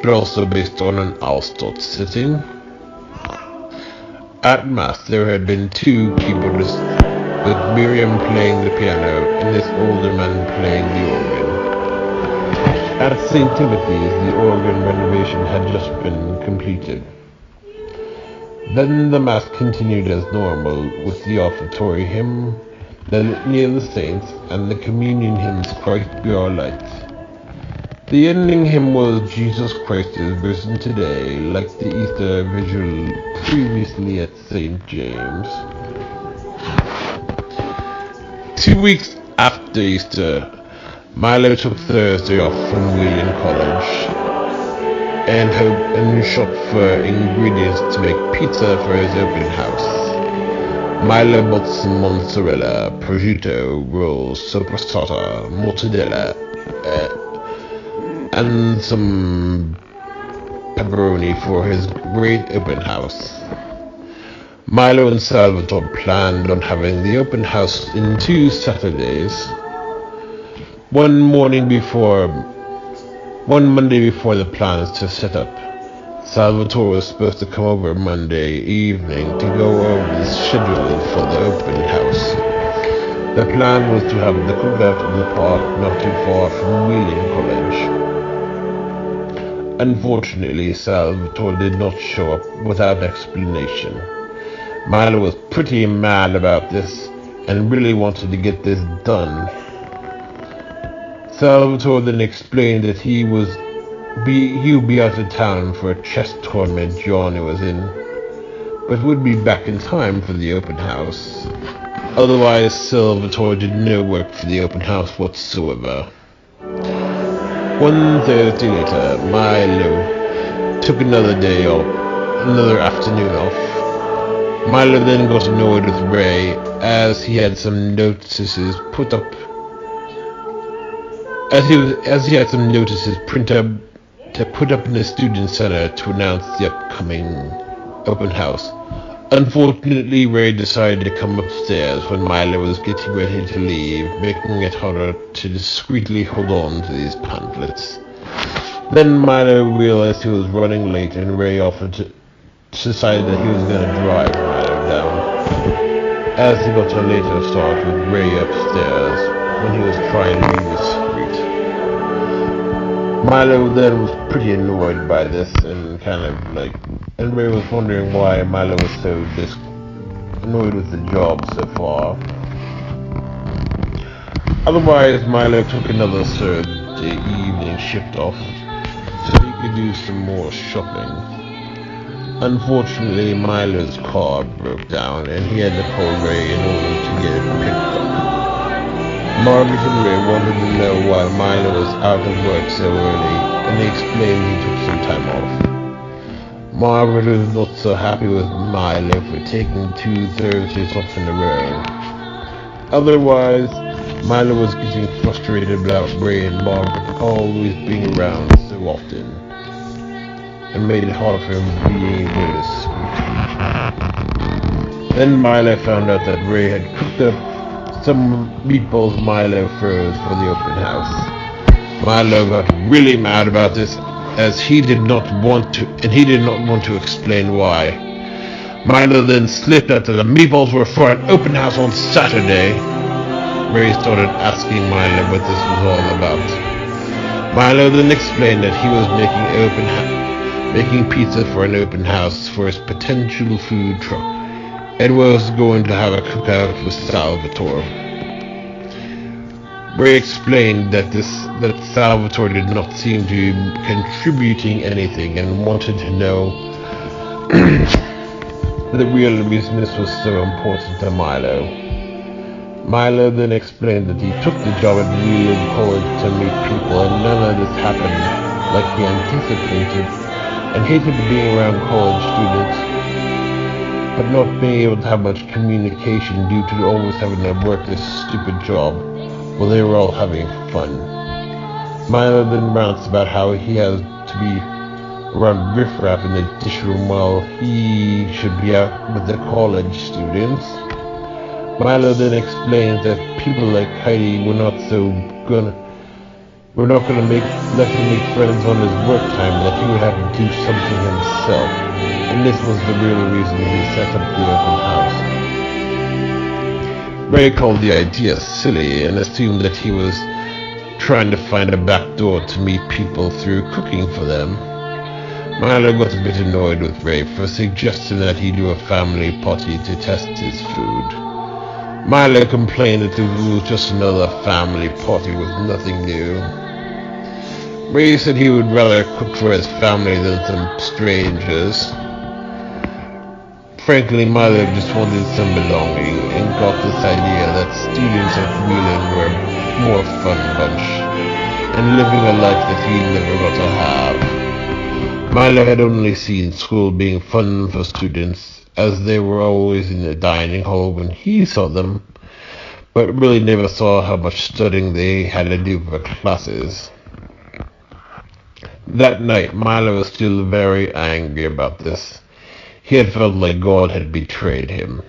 but also based on an Al Scott sitting. At Mass, there had been two keyboardists, with Miriam playing the piano and this older man playing the organ. At St. Timothy's, the organ renovation had just been completed. Then the Mass continued as normal, with the offertory hymn, the Litany of the Saints, and the communion hymns Christ Be Our Light. The ending hymn was Jesus Christ is Risen Today, like the Easter Vigil previously at St. James. 2 weeks after Easter, Milo took Thursday off from Wheeling College and shopped for ingredients to make pizza for his open house. Milo bought some mozzarella, prosciutto, rolls, sopressata, mortadella, and some pepperoni for his great open house. Milo and Salvatore planned on having the open house in 2 Saturdays. One Monday before the plans to set up, Salvatore was supposed to come over Monday evening to go over the schedule for the open house. The plan was to have the cookout in the park not too far from Wheeling College. Unfortunately, Salvatore did not show up without explanation. Milo was pretty mad about this and really wanted to get this done. Salvatore then explained that he would be out of town for a chess tournament Johnny was in, but would be back in time for the open house. Otherwise, Salvatore did no work for the open house whatsoever. One Thursday later, Milo took another afternoon off. Milo then got annoyed with Ray as he had some notices put up in the student center to announce the upcoming open house. Unfortunately, Ray decided to come upstairs when Milo was getting ready to leave, making it harder to discreetly hold on to these pamphlets. Then Milo realized he was running late, and Ray decided that he was going to drive Milo down. As he got a later start with Ray upstairs when he was trying to leave the street. Milo then was pretty annoyed by this and Ray was wondering why Milo was so annoyed with the job so far. Otherwise, Milo took another Thursday evening shift off so he could do some more shopping. Unfortunately, Milo's car broke down and he had to call Ray in order to get it picked up. Margaret and Ray wanted to know why Milo was out of work so early, and they explained he took some time off. Margaret was not so happy with Milo for taking 2 Thursdays off in a row. Otherwise, Milo was getting frustrated about Ray and Margaret always being around so often. and made it harder for him being able to speak. Then Milo found out that Ray had cooked up some meatballs Milo froze for the open house. Milo got really mad about this, as he did not want to explain why. Milo then slipped out that the meatballs were for an open house on Saturday. Ray started asking Milo what this was all about. Milo then explained that he was making pizza for an open house for his potential food truck, and was going to have a cookout with Salvatore. Ray explained that Salvatore did not seem to be contributing anything, and wanted to know the real reason this was so important to Milo. Milo then explained that he took the job at Wheeling College to meet people, and none of this happened like he anticipated, and hated being around college students, but not being able to have much communication due to always having to work this stupid job while they were all having fun. Milo then rants about how he has to be around riffraff in the dish room while he should be out with the college students. Milo then explains that people like Heidi were not gonna let him make friends on his work time, that he would have to do something himself, and this was the real reason he set up the open house. Ray called the idea silly and assumed that he was trying to find a back door to meet people through cooking for them. Milo got a bit annoyed with Ray for suggesting that he do a family party to test his food. Milo complained that it was just another family party with nothing new. Ray said he would rather cook for his family than some strangers. Frankly, Milo just wanted some belonging, and got this idea that students at Wheeling were a more fun bunch, and living a life that he never got to have. Milo had only seen school being fun for students, as they were always in the dining hall when he saw them, but really never saw how much studying they had to do for classes. That night, Milo was still very angry about this. He had felt like God had betrayed him.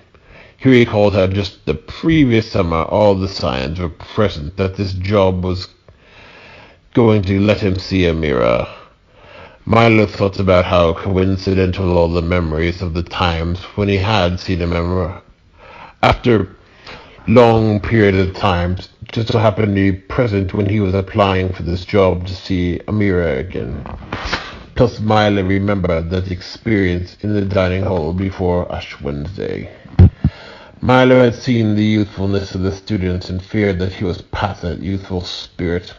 He recalled how just the previous summer all the signs were present that this job was going to let him see Amira. Milo thought about how coincidental all the memories of the times when he had seen Amira after long period of time just so happened to be present when he was applying for this job to see Amira again. Plus Milo remembered that experience in the dining hall before Ash Wednesday. Milo had seen the youthfulness of the students and feared that he was past that youthful spirit.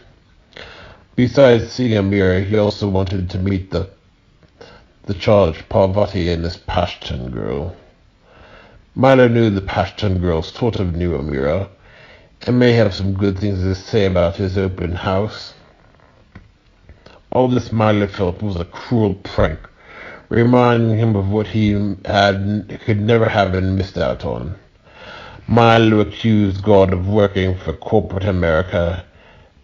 Besides seeing Amira, he also wanted to meet the charged Parvati and this Pashtun girl. Milo knew the Pashtun girl sort of knew Amira, and may have some good things to say about his open house. All this Milo felt was a cruel prank, reminding him of what he could never have and missed out on. Milo accused God of working for corporate America,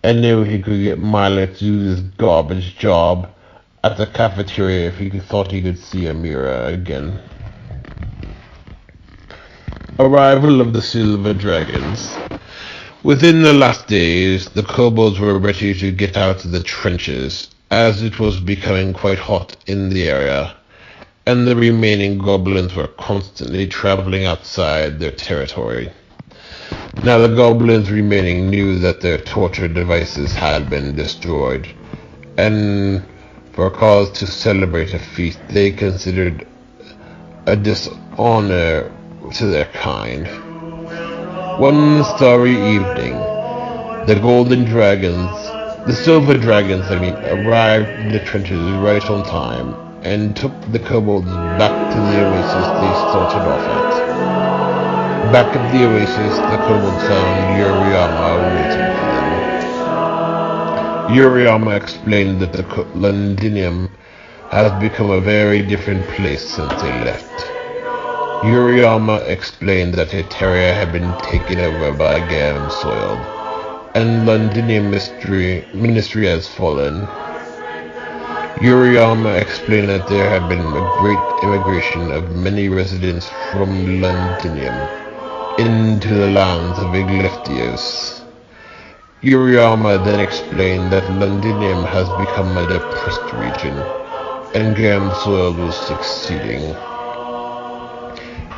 and knew he could get Milo to do this garbage job at the cafeteria if he thought he could see Amira again. Arrival of the Silver Dragons. Within the last days, the kobolds were ready to get out of the trenches, as it was becoming quite hot in the area, and the remaining goblins were constantly traveling outside their territory. Now the goblins remaining knew that their torture devices had been destroyed, and for a cause to celebrate a feast they considered a dishonor to their kind. One starry evening, the Silver Dragons, arrived in the trenches right on time, and took the kobolds back to the oasis they started off at. Back at the oasis, the kobolds found Yuriyama waiting for them. Yuriyama explained that the Londinium has become a very different place since they left. Yuriyama explained that Eteria had been taken over by Gam Soiled, and Londinium ministry has fallen. Yuriyama explained that there had been a great immigration of many residents from Londinium into the lands of Iglesios. Yuriyama then explained that Londinium has become a depressed region, and Grand Soil was succeeding.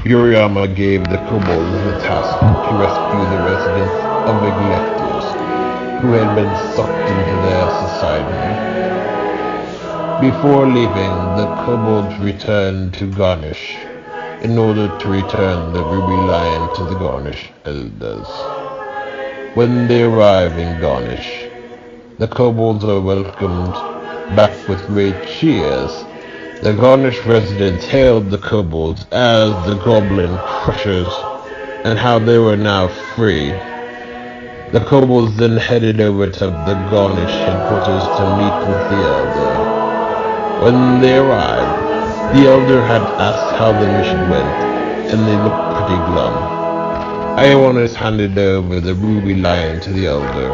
Yuriyama gave the kobolds the task to rescue the residents of Iglesios, who had been sucked into their society. Before leaving, the kobolds returned to Garnish in order to return the ruby lion to the Garnish elders. When they arrive in Garnish, the kobolds are welcomed back with great cheers. The Garnish residents hailed the kobolds as the goblin crushers and how they were now free. The kobolds then headed over to the Garnish headquarters to meet with the elder. When they arrived, the elder had asked how the mission went, and they looked pretty glum. Ioannis handed over the ruby lion to the elder,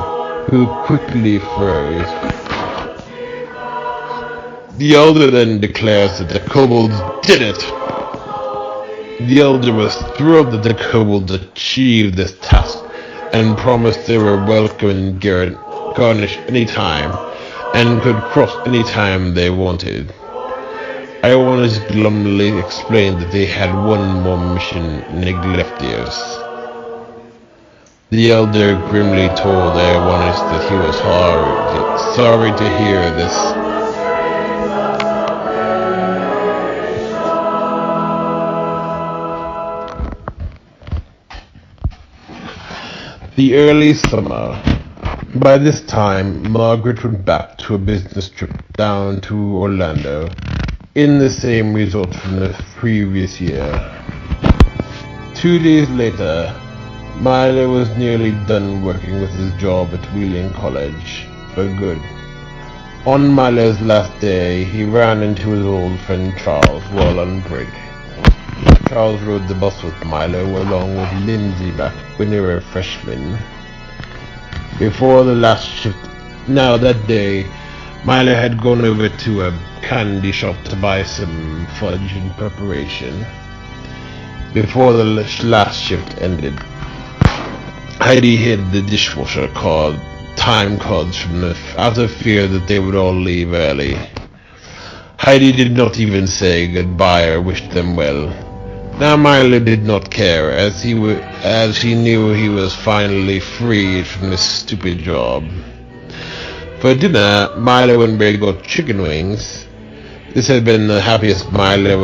who quickly froze. The elder then declares that the kobolds did it! The elder was thrilled that the kobolds achieved this task, and promised they were welcome in Garnish anytime, and could cross any time they wanted. Ioannis glumly explained that they had one more mission in Iglesios. The elder grimly told Ioannis that he was sorry to hear this. The early summer. By this time, Margaret went back to a business trip down to Orlando, in the same resort from the previous year. 2 days later, Milo was nearly done working with his job at Wheeling College, for good. On Milo's last day, he ran into his old friend Charles while on break. Charles rode the bus with Milo along with Lindsay back when they were freshmen. Before the last shift, now that day, Milo had gone over to a candy shop to buy some fudge in preparation. Before the last shift ended, Heidi hid the dishwasher time cards from them out of fear that they would all leave early. Heidi did not even say goodbye or wish them well. Now Milo did not care, as he knew he was finally freed from this stupid job. For dinner, Milo and Ray got chicken wings. This had been the happiest Milo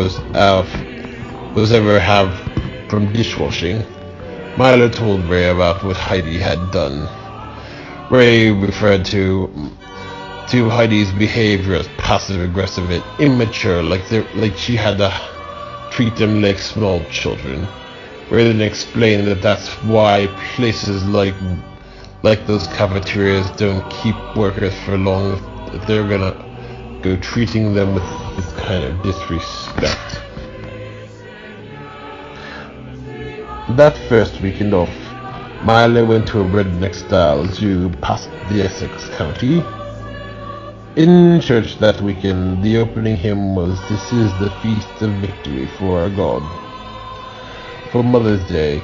was ever have from dishwashing. Milo told Ray about what Heidi had done. Ray referred to Heidi's behavior as passive-aggressive and immature, like she had to treat them like small children. Ray then explained that that's why places like those cafeterias don't keep workers for long if they're gonna go treating them with this kind of disrespect. That first weekend off, Milo went to a redneck-style zoo past the Essex County. In church that weekend, the opening hymn was "This is the Feast of Victory for our God." For Mother's Day,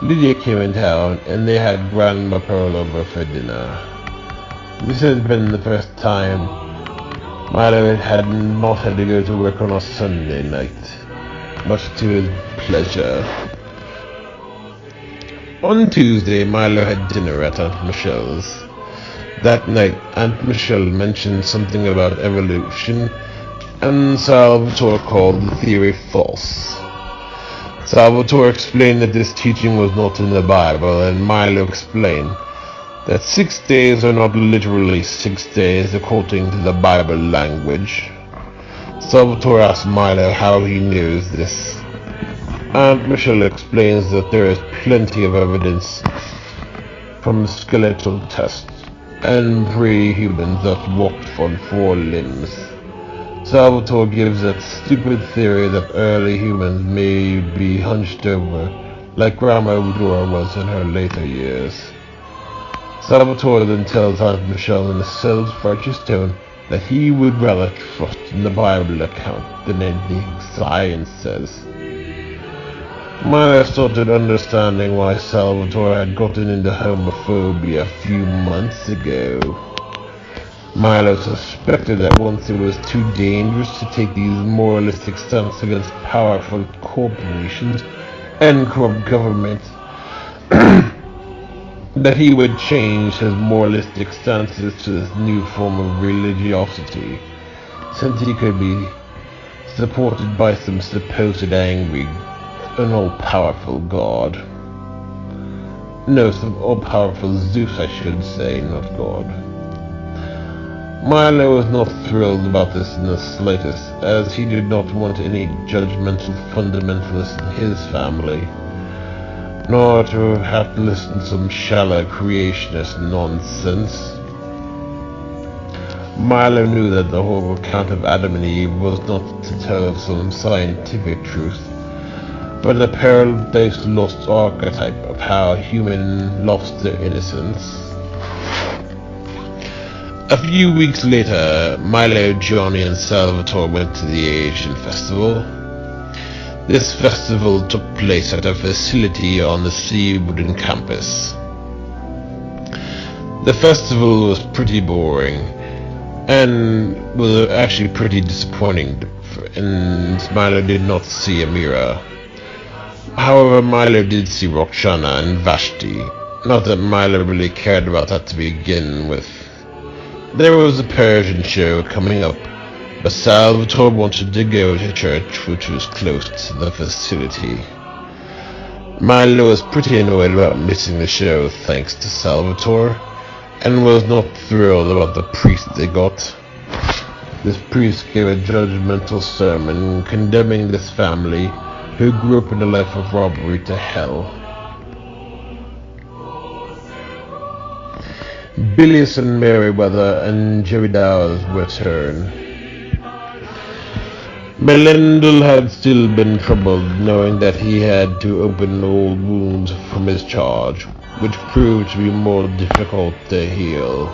Lydia came in town, and they had Grandma Pearl over for dinner. This had been the first time Milo had not had to go to work on a Sunday night, much to his pleasure. On Tuesday, Milo had dinner at Aunt Michelle's. That night, Aunt Michelle mentioned something about evolution, and Salvatore called the theory false. Salvatore explained that this teaching was not in the Bible, and Milo explained that 6 days are not literally 6 days according to the Bible language. Salvatore asked Milo how he knows this. Aunt Michelle explains that there is plenty of evidence from skeletal tests and pre-humans that walked on 4 limbs. Salvatore gives that stupid theory that early humans may be hunched over, like Grandma Eudora was in her later years. Salvatore then tells Aunt Michelle in a self-righteous tone that he would rather trust in the Bible account than anything science says. Milo started understanding why Salvatore had gotten into homophobia a few months ago. Milo suspected that once it was too dangerous to take these moralistic stunts against powerful corporations and corrupt governments, that he would change his moralistic stances to this new form of religiosity, since he could be supported by some supposed angry and all-powerful god. No, some all-powerful Zeus, I should say, not God. Milo was not thrilled about this in the slightest, as he did not want any judgmental fundamentalists in his family, nor to have to listen to some shallow creationist nonsense. Milo knew that the whole account of Adam and Eve was not to tell of some scientific truth, but a paradise lost archetype of how human lost their innocence. A few weeks later, Milo, Johnny, and Salvatore went to the Asian festival. This festival took place at a facility on the Seawooden campus. The festival was pretty boring, and was actually pretty disappointing, and Milo did not see Amira. However, Milo did see Roxana and Vashti. Not that Milo really cared about that to begin with. There was a Persian show coming up, but Salvatore wanted to go to church, which was close to the facility. Milo was pretty annoyed about missing the show thanks to Salvatore, and was not thrilled about the priest they got. This priest gave a judgmental sermon condemning this family who grew up in a life of robbery to hell. Bilius and Merryweather and Jebediah's return. Melendel had still been troubled, knowing that he had to open old wounds from his charge, which proved to be more difficult to heal.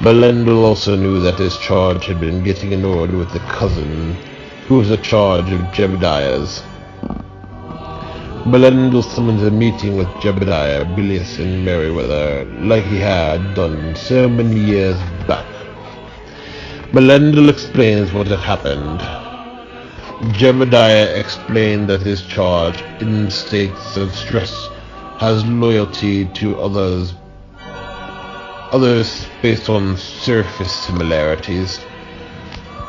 Melendel also knew that his charge had been getting annoyed with the cousin, who was in charge of Jebediah's. Melendel summoned a meeting with Jebediah, Bilius, and Merryweather, like he had done so many years back. Melendel explains what had happened. Jebediah explained that his charge, in states of stress, has loyalty to others based on surface similarities.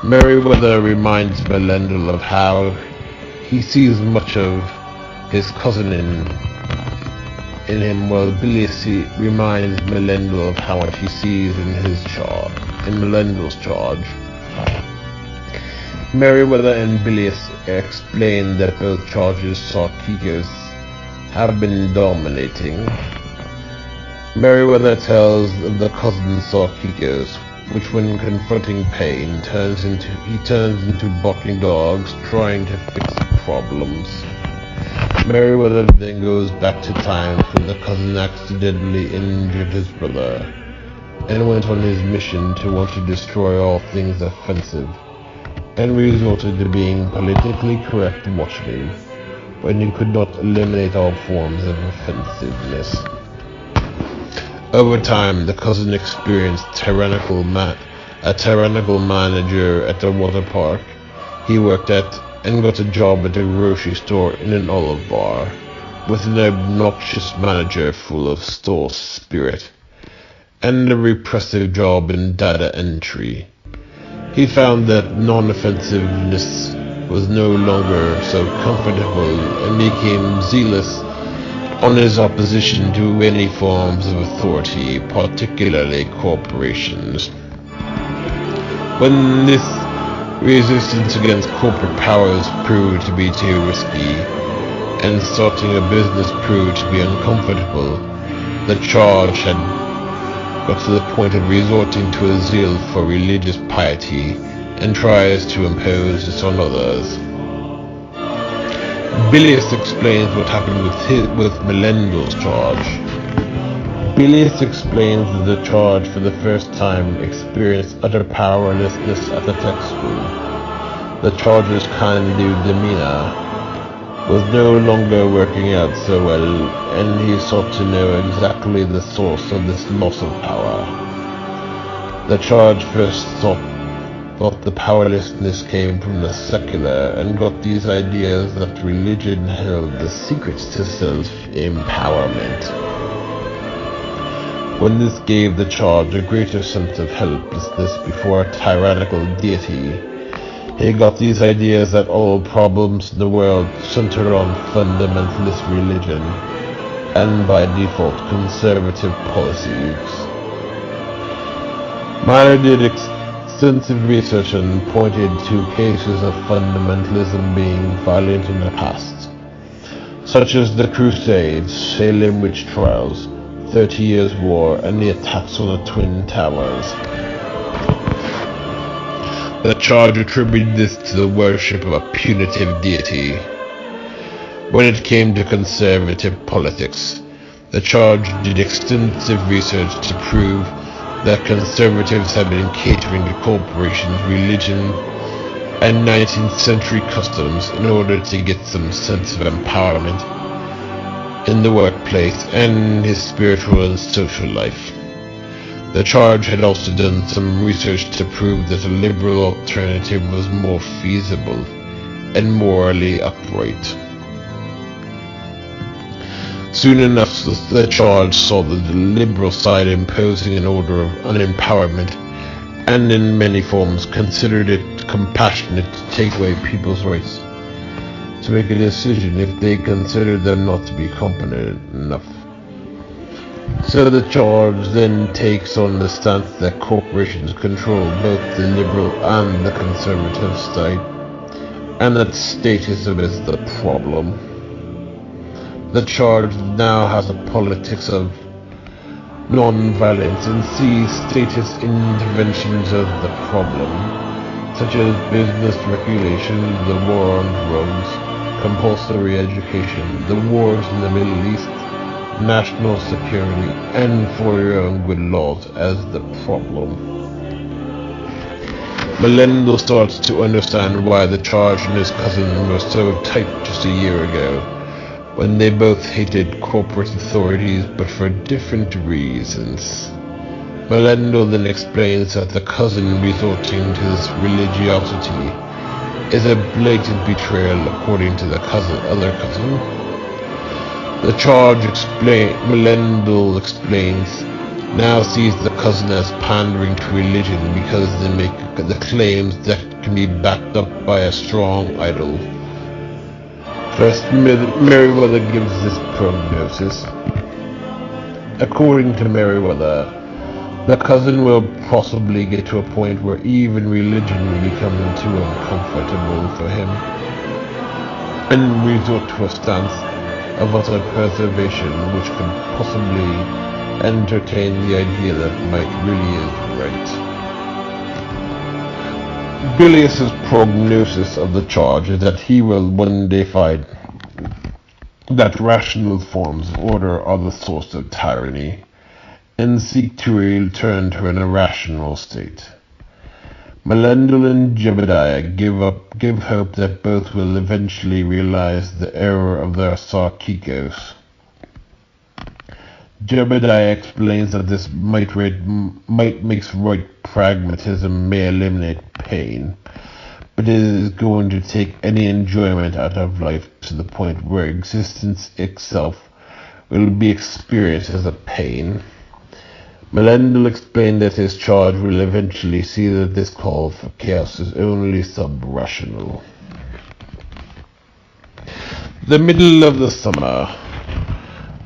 Merryweather reminds Melendel of how he sees much of his cousin in him, while Bilius reminds Melendel of how much he sees in Melendel's charge. Merryweather and Bilius explain that both charges saw Kikos have been dominating. Merryweather tells of the cousin saw Kikos, which when confronting pain turns into barking dogs trying to fix problems. Merryweather then goes back to times when the cousin accidentally injured his brother, and went on his mission to want to destroy all things offensive, and resorted to being politically correct watching when he could not eliminate all forms of offensiveness. Over time, the cousin experienced a tyrannical manager at the water park he worked at, and got a job at a grocery store in an olive bar, with an obnoxious manager full of store spirit, and a repressive job in data entry. He found that non-offensiveness was no longer so comfortable, and became zealous on his opposition to any forms of authority, particularly corporations. When this resistance against corporate powers proved to be too risky, and starting a business proved to be uncomfortable, the charge had got to the point of resorting to a zeal for religious piety, and tries to impose this on others. Bilius explains what happened with Melendel's charge. Bilius explains that the charge for the first time experienced utter powerlessness at the tech school. The charge's can-do demeanor was no longer working out so well, and he sought to know exactly the source of this loss of power. The charge first thought the powerlessness came from the secular, and got these ideas that religion held the secrets to self-empowerment. When this gave the charge a greater sense of helplessness before a tyrannical deity, he got these ideas that all problems in the world centered on fundamentalist religion, and by default conservative policies. Milo did extensive research and pointed to cases of fundamentalism being violent in the past, such as the Crusades, Salem witch trials, 30 Years' War, and the attacks on the Twin Towers. The charge attributed this to the worship of a punitive deity. When it came to conservative politics, the charge did extensive research to prove that conservatives had been catering to corporations, religion, and 19th century customs in order to get some sense of empowerment in the workplace and his spiritual and social life. The charge had also done some research to prove that a liberal alternative was more feasible and morally upright. Soon enough, the charge saw the liberal side imposing an order of unempowerment, and in many forms considered it compassionate to take away people's rights to make a decision if they considered them not to be competent enough. So the charge then takes on the stance that corporations control both the liberal and the conservative side, and that statism is the problem. The charge now has a politics of non-violence and sees statist interventions as the problem, such as business regulations, the war on drugs, compulsory education, the wars in the Middle East, national security, and for your own good laws as the problem. Melendo starts to understand why the charge and his cousin were so tight just a year ago, when they both hated corporate authorities but for different reasons. Melendo then explains that the cousin resorting to this religiosity is a blatant betrayal according to the other cousin. The charge Melendo explains, now sees the cousin as pandering to religion because they make the claims that can be backed up by a strong idol. First, Meriwether gives this prognosis. According to Meriwether, the cousin will possibly get to a point where even religion will become too uncomfortable for him, and resort to a stance of utter preservation which could possibly entertain the idea that might really is right. Bilius's prognosis of the charge is that he will one day find that rational forms of order are the source of tyranny, and seek to return to an irrational state. Melendo and Jebediah give hope that both will eventually realize the error of their sarkikos. Jebediah explains that this might makes right pragmatism may eliminate pain, but it is going to take any enjoyment out of life to the point where existence itself will be experienced as a pain. Melendo explained that his charge will eventually see that this call for chaos is only sub-rational. The middle of the summer.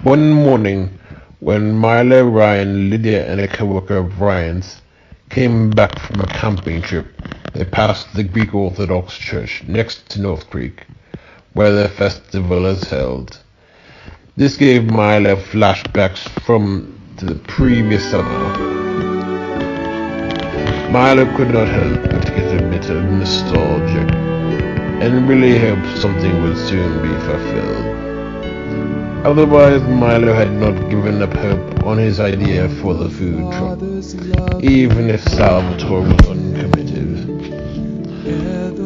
One morning, when Milo, Ryan, Lydia, and a co-worker of Ryan's came back from a camping trip, they passed the Greek Orthodox Church next to North Creek, where the festival is held. This gave Milo flashbacks to the previous summer. Milo could not help but get a bit of nostalgia, and really hoped something would soon be fulfilled. Otherwise, Milo had not given up hope on his idea for the food truck, even if Salvatore was uncommitted.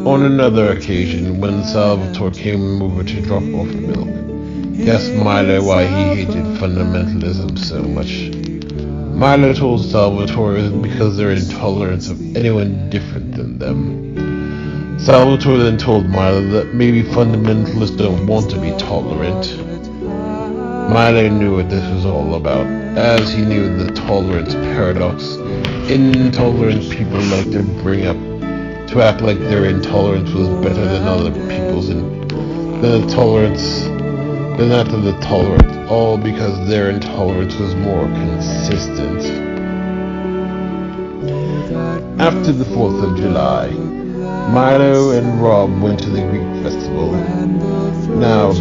On another occasion, when Salvatore came over to drop off milk, he asked Milo why he hated fundamentalism so much. Milo told Salvatore it was because they're intolerant of anyone different than them. Salvatore then told Milo that maybe fundamentalists don't want to be tolerant. Milo knew what this was all about, as he knew the tolerance paradox. Intolerant people like to bring up to act like their intolerance was better than other people's than that of the tolerant, all because their intolerance was more consistent. After the 4th of July, Milo and Rob went to the Greek festival. Now,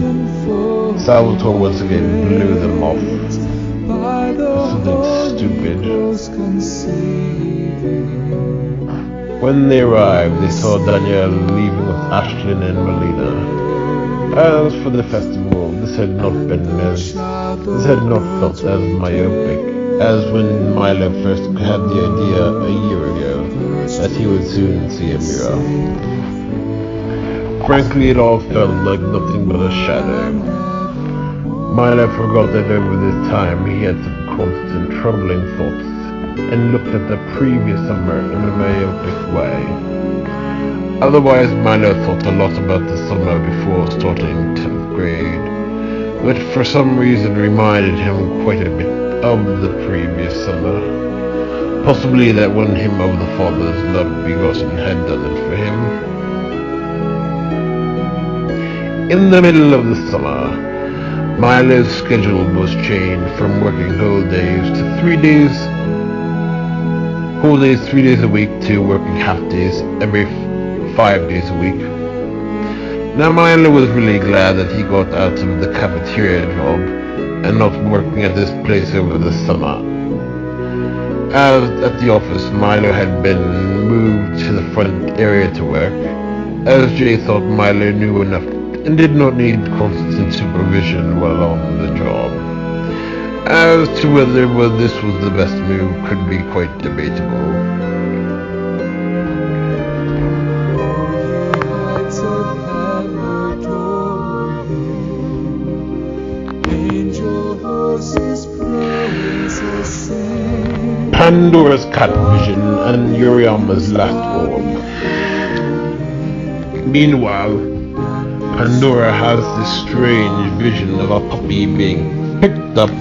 Salvatore once again blew them off with something stupid. When they arrived, they saw Danielle leaving with Ashlyn and Melina. As for the festival, this had not felt as myopic as when Milo first had the idea a year ago that he would soon see a mirror. Frankly, it all felt like nothing but a shadow. Milo forgot that over this time he had some constant troubling thoughts and looked at the previous summer in a myopic way. Otherwise, Milo thought a lot about the summer before starting 10th grade, which for some reason reminded him quite a bit of the previous summer. Possibly that one hymn of the Father's love begotten had done it for him. In the middle of the summer, Milo's schedule was changed from working whole days 3 days a week to working half days every 5 days a week. Now Milo was really glad that he got out of the cafeteria job and not working at this place over the summer. As at the office, Milo had been moved to the front area to work, as Jay thought Milo knew enough and did not need constant supervision while on the job. As to whether this was the best move could be quite debatable. Pandora's cat vision and Yuriyama's last orb. Meanwhile, Pandora has this strange vision of a puppy being picked up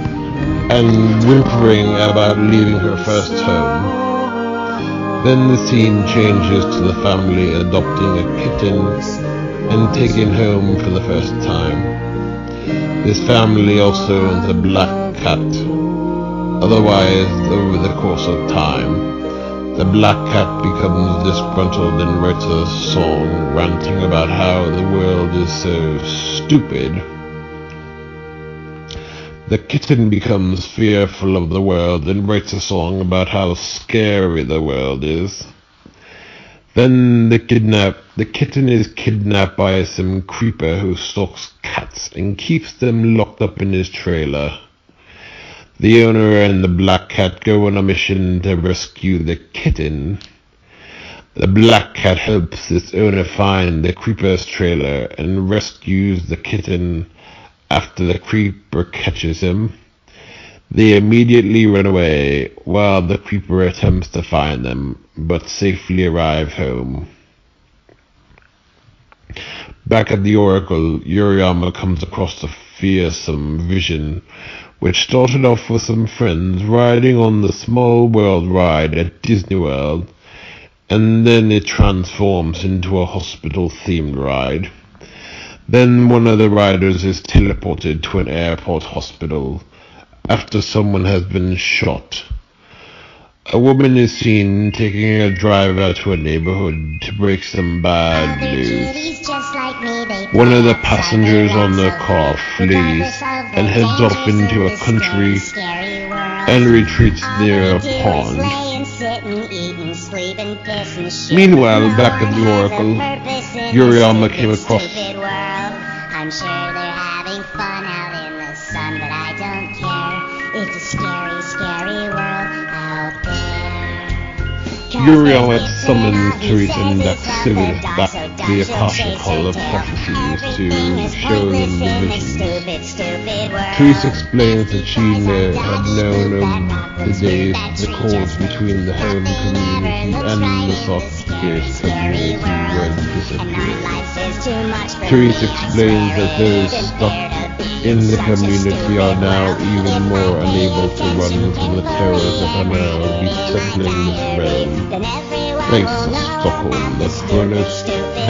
and whimpering about leaving her first home. Then the scene changes to the family adopting a kitten and taking home for the first time. This family also owns a black cat. Otherwise, over the course of time, the black cat becomes disgruntled and writes a song ranting about how the world is so stupid. The kitten becomes fearful of the world and writes a song about how scary the world is. Then the kitten is kidnapped by some creeper who stalks cats and keeps them locked up in his trailer. The owner and the black cat go on a mission to rescue the kitten. The black cat helps its owner find the creeper's trailer and rescues the kitten after the creeper catches him. They immediately run away while the creeper attempts to find them, but safely arrive home. Back at the Oracle, Yuriyama comes across a fearsome vision, which started off with some friends riding on the Small World ride at Disney World, and then it transforms into a hospital-themed ride. Then one of the riders is teleported to an airport hospital after someone has been shot. A woman is seen taking a drive out to a neighborhood to break some bad news. One of the passengers on the car flees and heads off into a country and retreats near a pond. Meanwhile, back at the Oracle, Yuriyama came across Uriel had summoned Therese and Daxilus back to the Akashic Hall of Prophecies to show them the visions. Therese explains that she had known of the days the cords between the home community and the Sarkis community were disappearing. Therese explains that those stuck in the community are now even more unable to run from the terrors that are now besettling this realm, thanks to Stockholm, the Kronos,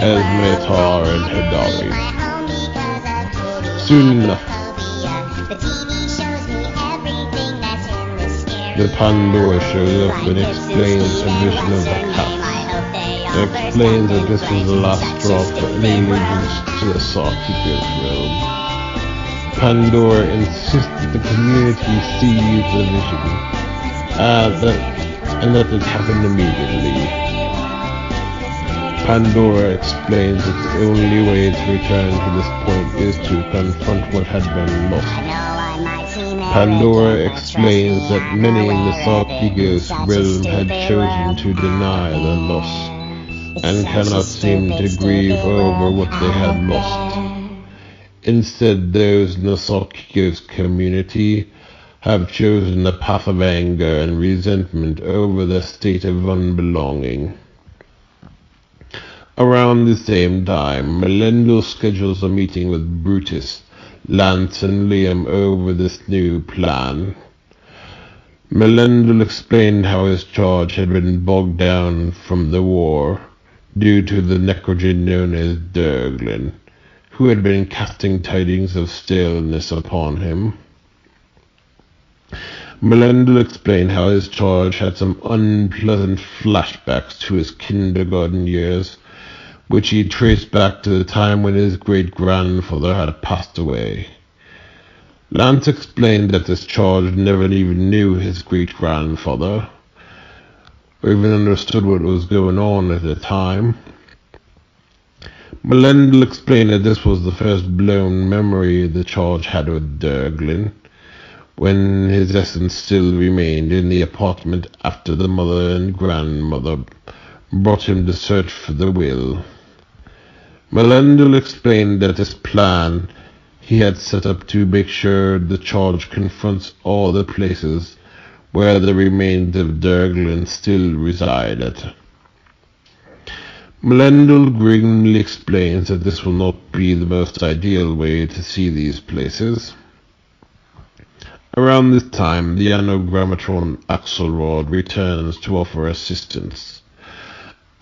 Esmetar, and Hedari. Soon enough, the Pandora shows up and explains her vision of the cat. It explains that this was the last straw for any allegiance to the Sarkis realm. Pandora insists that the community sees the vision, and that it happened immediately. Pandora explains that the only way to return to this point is to confront what had been lost. Pandora explains that many in the Sarkis realm had chosen to deny their loss, and cannot seem to grieve over what they had lost. Instead, those in the Sarkis community have chosen the path of anger and resentment over their state of unbelonging. Around the same time, Melendel schedules a meeting with Brutus, Lance, and Liam over this new plan. Melendel explained how his charge had been bogged down from the war due to the necrogen known as Durglin, who had been casting tidings of staleness upon him. Melendel explained how his charge had some unpleasant flashbacks to his kindergarten years, which he traced back to the time when his great-grandfather had passed away. Lance explained that this charge never even knew his great-grandfather, or even understood what was going on at the time. Melendel explained that this was the first blown memory the charge had with Durglin, when his essence still remained in the apartment after the mother and grandmother brought him to search for the will. Melendel explained that this plan he had set up to make sure the charge confronts all the places where the remains of Durglin still resided. Melendel grimly explains that this will not be the most ideal way to see these places. Around this time, the anagrammatron Axelrod returns to offer assistance.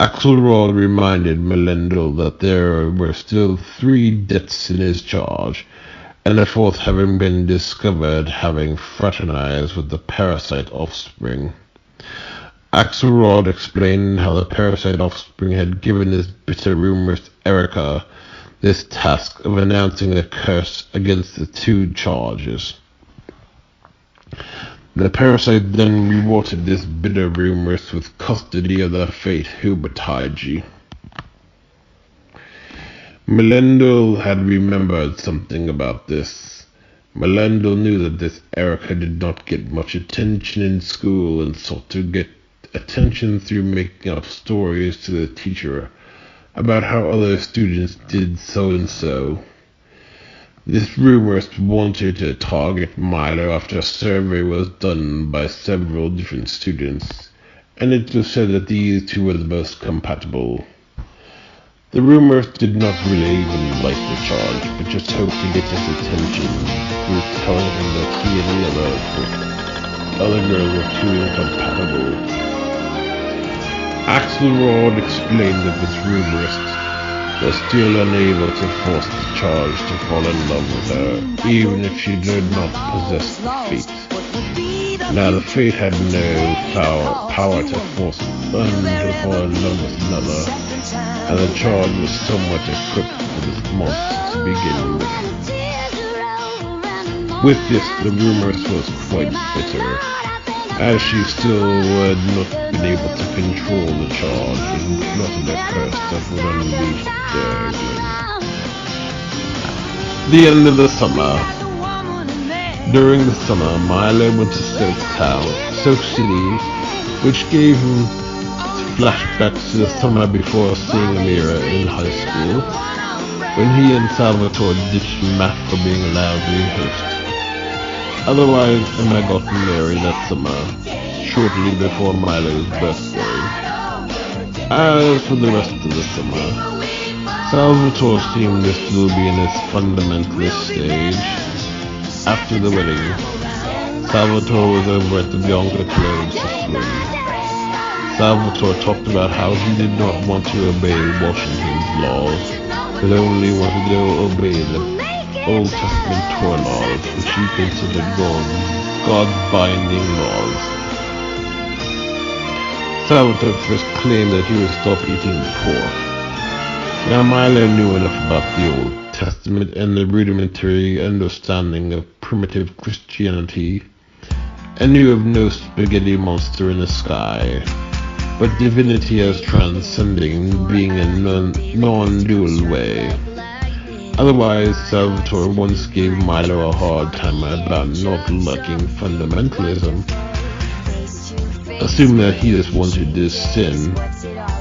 Axelrod reminded Melendel that there were still 3 deaths in his charge, and a 4th having been discovered having fraternized with the parasite offspring. Axelrod explained how the parasite offspring had given his bitter rumorous Erica this task of announcing a curse against the 2 charges. The parasite then rewarded this bitter rumorous with custody of the fate Hubertigi. Melendel had remembered something about this. Melendel knew that this Erica did not get much attention in school and sought to get attention through making up stories to the teacher about how other students did so and so. This rumor wanted to target Milo after a survey was done by several different students, and it was said that these 2 were the most compatible. The rumors did not really even like the charge, but just hoped to get his attention through telling him that he and the other girls were too incompatible. Axelrod explained that this rumorist was still unable to force the charge to fall in love with her, even if she did not possess the fate. Now the fate had no power to force one to fall in love with another, and the charge was somewhat equipped for this monster to begin with. With this, the rumorist was quite bitter, as she still had not been able to control the charge and plotted a curse that would unleash Durglin. The end of the summer. During the summer, Milo went to Soak City, which gave him flashbacks to the summer before seeing Amira in high school, when he and Salvatore ditched Matt for being a lousy host. Otherwise, Emma got married that summer, shortly before Milo's birthday. As for the rest of the summer, Salvatore seemed to still be in his fundamentalist stage. After the wedding, Salvatore was over at the Bianca Club to swim. Salvatore talked about how he did not want to obey Washington's laws, but only wanted to obey the Old Testament Torah laws, which he considered God-binding laws. Salvatore first claimed that he would stop eating pork. Now Milo knew enough about the Old Testament and the rudimentary understanding of primitive Christianity, and knew of no spaghetti monster in the sky, but divinity as transcending being in a non-dual way. Otherwise, Salvatore once gave Milo a hard time about not liking fundamentalism, assuming that he just wanted to sin.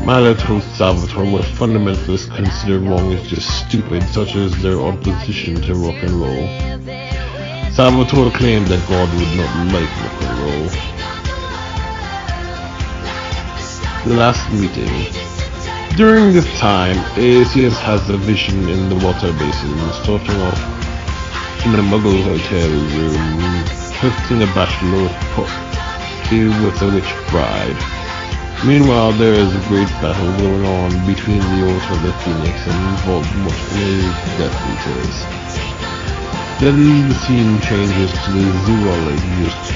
Milo told Salvatore what fundamentalists consider wrong is just stupid, such as their opposition to rock and roll. Salvatore claimed that God would not like rock and roll. The last meeting. During this time, Aesius has a vision in the water basin, starting off in a Muggle hotel room, hosting a bachelor party with a witch bride. Meanwhile, there is a great battle going on between the Order of the Phoenix and Voldemort and his Death Eaters. Then the scene changes to the zoologist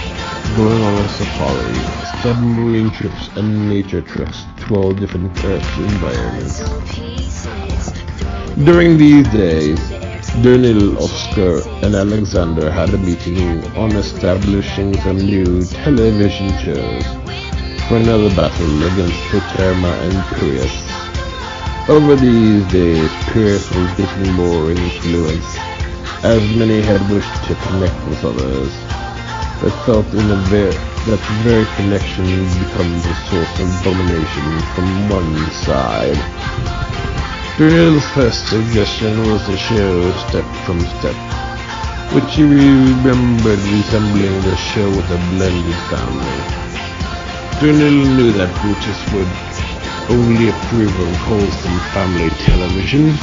going on a safari, submarine trips and nature trips to all different Earth environments. During these days, Dernil, Oscar, and Alexander had a meeting on establishing some new television shows for another battle against Proterma and Pyrrhus. Over these days, Pyrrhus was getting more influence, as many had wished to connect with others, but felt that very connection becomes a source of domination from one side. Dernil's first suggestion was to show Step from Step, which he remembered resembling the show with a blended family. Dernil knew that Brutus would only approve of wholesome family television,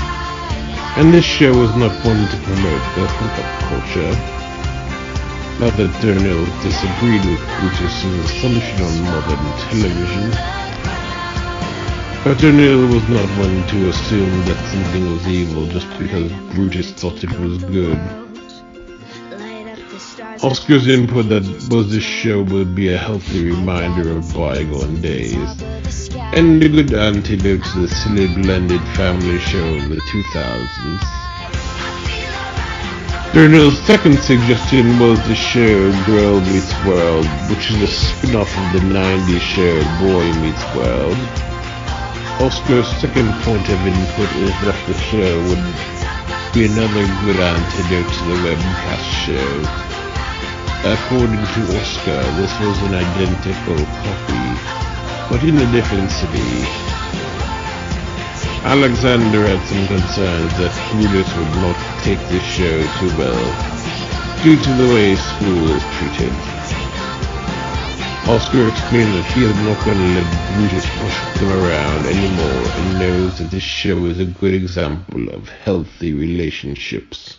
and this show was not one to promote the hookup culture. Not that Dernil disagreed with Brutus's assumption on modern television, but Dernil was not one to assume that something was evil just because Brutus thought it was good. Oscar's input was this show would be a healthy reminder of bygone days, and a good antidote to the silly blended family show of the 2000s. Dernil's second suggestion was the show Girl Meets World, which is a spin-off of the 90s show Boy Meets World. Oscar's second point of input is that the show would be another good antidote to the webcast shows. According to Oscar, this was an identical copy, but in a different city. Alexander had some concerns that Brutus would not take this show too well, due to the way school is treated. Oscar explained that he is not going to let Brutus push them around anymore and knows that this show is a good example of healthy relationships.